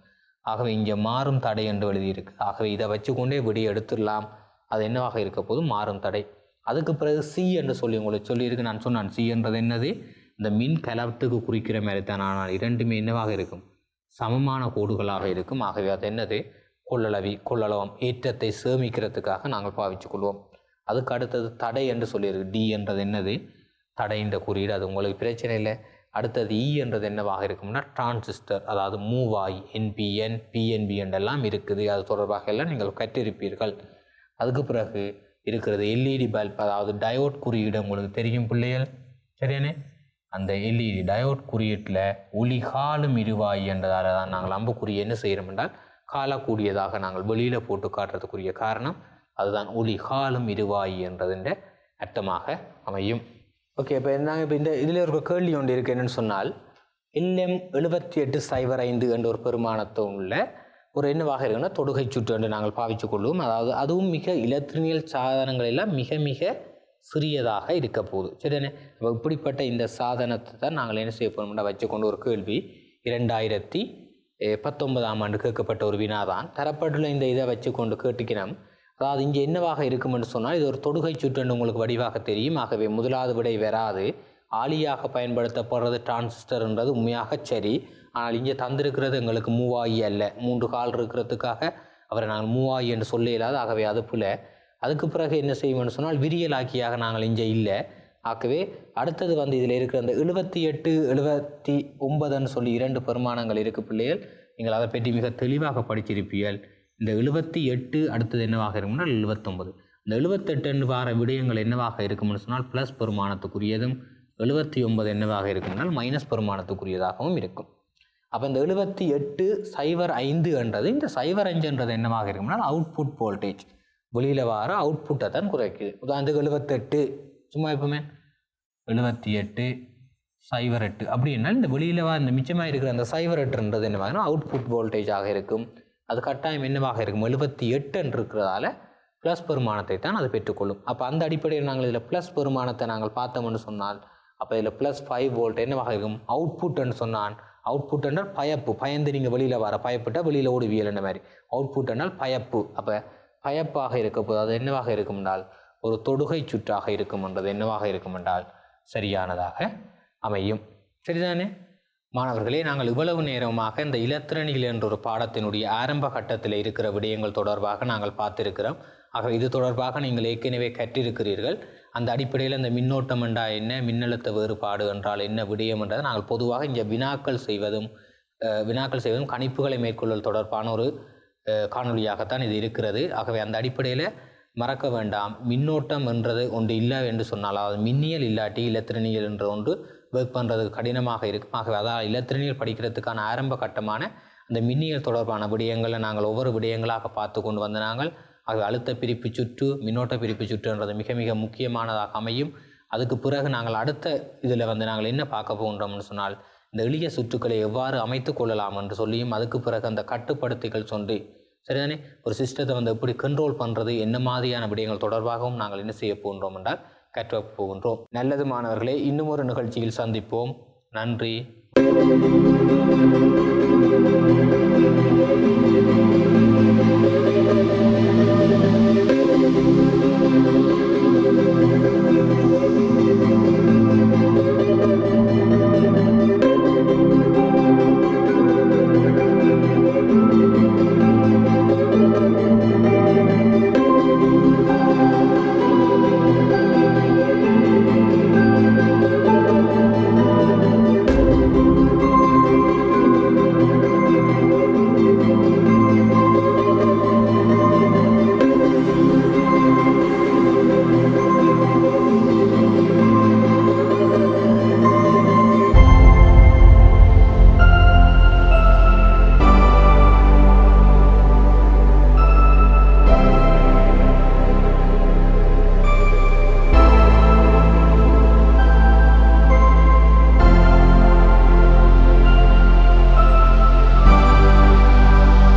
ஆகவே இங்கே மாறும் தடை என்று எழுதியிருக்கு. ஆகவே இதை வச்சுக்கொண்டே விடிய எடுத்துடலாம். அது என்னவாக இருக்க போது, மாறும் தடை. அதுக்கு பிறகு சி என்று சொல்லி உங்களுக்கு சொல்லியிருக்கு. நான் சொன்னான் சி என்றது என்னது, இந்த மின் கலவட்டுக்கு குறிக்கிற மாதிரி தான். ஆனால் 2மே என்னவாக இருக்கும், சமமான கோடுகளாக இருக்கும். ஆகவே அது என்னது, கொள்ளளவம் ஏற்றத்தை சேமிக்கிறதுக்காக நாங்கள் பாவிச்சு கொள்வோம். அதுக்கு அடுத்தது தடை என்று சொல்லியிருக்கு. டி என்றது என்னது, தடைன்ற குறியீடு, அது உங்களுக்கு பிரச்சனை இல்லை. அடுத்தது இ என்றது என்னவாக இருக்கும்னா டிரான்சிஸ்டர், அதாவது மூவாய் என்பிஎன் பிஎன்பி என்றெல்லாம் இருக்குது. அது தொடர்பாக எல்லாம் நீங்கள் கற்றிருப்பீர்கள். அதுக்கு பிறகு இருக்கிறது எல்இடி பல்ப், அதாவது டயோட் குறியீடு உங்களுக்கு தெரியும் பிள்ளைகள், சரியானே? அந்த எல்இடி டயோட் குறியீட்டில் ஒளி காலும் இருவாய் என்றதால் தான் நாங்கள் அம்புக்குறி என்ன செய்கிறோம் என்றால் காலக்கூடியதாக நாங்கள் வெளியில் போட்டு காட்டுறதுக்குரிய காரணம் அதுதான், ஒளி காலும் இருவாய் என்றதுன்ற அர்த்தமாக அமையும். ஓகே, இப்போ நாங்கள் இந்த இதில் ஒரு கேள்வி ஒன்று இருக்குது. என்னென்னு சொன்னால் LM7805 என்ற ஒரு பெருமானத்தை உள்ள ஒரு என்னவாக இருக்குன்னா தொடுகை சுற்று என்று நாங்கள் பாவிச்சு கொள்வோம். அதாவது அதுவும் மிக இலத்திரனியல் சாதனங்கள் எல்லாம் மிக மிக சிறியதாக இருக்க போகுது, சரிதானே? இப்போ இப்படிப்பட்ட இந்த சாதனத்தை தான் நாங்கள் என்ன செய்ய போகிறோம்னா வச்சுக்கொண்டு ஒரு கேள்வி 2019ஆம் ஆண்டு கேட்கப்பட்ட ஒரு வினாதான். தரப்பட்டுள்ள இந்த இதை வச்சுக்கொண்டு கேட்டுக்கணும். அதாவது இங்கே என்னவாக இருக்குமென்று சொன்னால் இது ஒரு தொடுகை சுற்று உங்களுக்கு வடிவாக தெரியும். ஆகவே முதலாவது விடை வராது. ஆளியாக பயன்படுத்தப்படுறது டிரான்சிஸ்டர்ன்றது உண்மையாக சரி. ஆனால் இங்கே தந்திருக்கிறது எங்களுக்கு மூவாயி அல்ல, 3 கால் இருக்கிறதுக்காக அவரை நாங்கள் மூவாயி என்று சொல்ல இயலாது. ஆகவே அது போல் அதுக்கு பிறகு என்ன செய்வோம்னு சொன்னால் விரியலாக்கியாக நாங்கள் இங்கே இல்லை. ஆகவே அடுத்தது இதில் இருக்கிற அந்த 78 79ன்னு சொல்லி 2 பெருமானங்கள் இருக்குது பிள்ளைகள். நீங்கள் அதை பற்றி மிக தெளிவாக படிச்சிருப்பீர்கள். இந்த 78 அடுத்தது என்னவாக இருக்கும்னா 79. இந்த 78 வார விடயங்கள் என்னவாக இருக்கும்னு சொன்னால் ப்ளஸ் பெருமானத்துக்குரியதும், 79 என்னவாக இருக்கும்னால் மைனஸ் பெருமானத்துக்குரியதாகவும் இருக்கும். அப்போ இந்த 7805 என்றது, இந்த 05 என்னவாக இருக்கும்னால் அவுட்புட் வோல்டேஜ், வெளியில் வர அவுட்புட்டை தான் குறைக்குது. உதாரணத்துக்கு 78 சும்மா எப்பவுமே 7808 அப்படின்னா இந்த வெளியில் இந்த மிச்சமாக இருக்கிற அந்த 08ன்றது என்னவாகனா அவுட்புட் வோல்டேஜாக இருக்கும். அது கட்டாயம் என்னவாக இருக்கும் 78 இருக்கிறதால ப்ளஸ் பெருமானத்தை தான் அது பெற்றுக்கொள்ளும். அப்போ அந்த அடிப்படையில் நாங்கள் இதில் ப்ளஸ் பெருமானத்தை நாங்கள் பார்த்தோம்னு சொன்னால் அப்போ இதில் +5 வோல்ட் என்னவாக இருக்கும் அவுட்புட்னு சொன்னான். அவுட்புட் என்றால் பயந்து நீங்கள் வெளியில் வர பயப்பட்டால் வெளியில் ஓடுவியல் என்ன மாதிரி அவுட்புட் என்றால் பயப்பு. அப்போ பயப்பாக இருக்க போது அது என்னவாக இருக்கும் என்றால் ஒரு தொடுகை சுற்றாக இருக்கும் என்றது என்னவாக இருக்கும் என்றால் சரியானதாக அமையும். சரிதானே மாணவர்களே, நாங்கள் இவ்வளவு நேரமாக இந்த இலத்திரனியல் என்ற ஒரு பாடத்தினுடைய ஆரம்ப கட்டத்தில் இருக்கிற விடயங்கள் தொடர்பாக நாங்கள் பார்த்திருக்கிறோம். ஆக இது தொடர்பாக நீங்கள் ஏற்கனவே கற்றிருக்கிறீர்கள். அந்த அடிப்படையில் இந்த மின்னோட்டம் என்றால் என்ன, மின்னழுத்த வேறுபாடு என்றால் என்ன விடயம் என்றதை நாங்கள் பொதுவாக இங்கே வினாக்கள் செய்வதும் கணிப்புகளை மேற்கொள்ளுதல் தொடர்பான ஒரு காணொலியாகத்தான் இது இருக்கிறது. ஆகவே அந்த அடிப்படையில் மறக்க வேண்டாம், மின்னோட்டம் என்றது ஒன்று இல்லை என்று சொன்னால் அதாவது மின்னியல் இல்லாட்டி இலத்திரனியல் என்ற ஒன்று ஒர்க் பண்ணுறதுக்கு கடினமாக இருக்கும். ஆகவே அதாவது இலத்திரனியல் படிக்கிறதுக்கான ஆரம்ப கட்டமான அந்த மின்னியல் தொடர்பான விடயங்களை நாங்கள் ஒவ்வொரு விடயங்களாக பார்த்து கொண்டு வந்த நாங்கள். ஆகவே அழுத்த பிரிப்பு சுற்று, மின்னோட்ட பிரிப்பு சுற்றுன்றது மிக மிக முக்கியமானதாக அமையும். அதுக்கு பிறகு நாங்கள் அடுத்த இதில் நாங்கள் என்ன பார்க்க போகின்றோம்னு சொன்னால் இந்த எளிய சுற்றுக்களை எவ்வாறு அமைத்து கொள்ளலாம் என்று சொல்லியும் அதுக்கு பிறகு அந்த கட்டுப்படுத்திகள் சொல்லி சரிதானே ஒரு சிஸ்டத்தை எப்படி கண்ட்ரோல் பண்ணுறது என்ன மாதிரியான விடயங்கள் தொடர்பாகவும் நாங்கள் என்ன செய்ய போகின்றோம் என்றால் கற்க போகின்றோம். நல்லது மாணவர்களே, இன்னும் ஒரு நிகழ்ச்சியில் சந்திப்போம். நன்றி.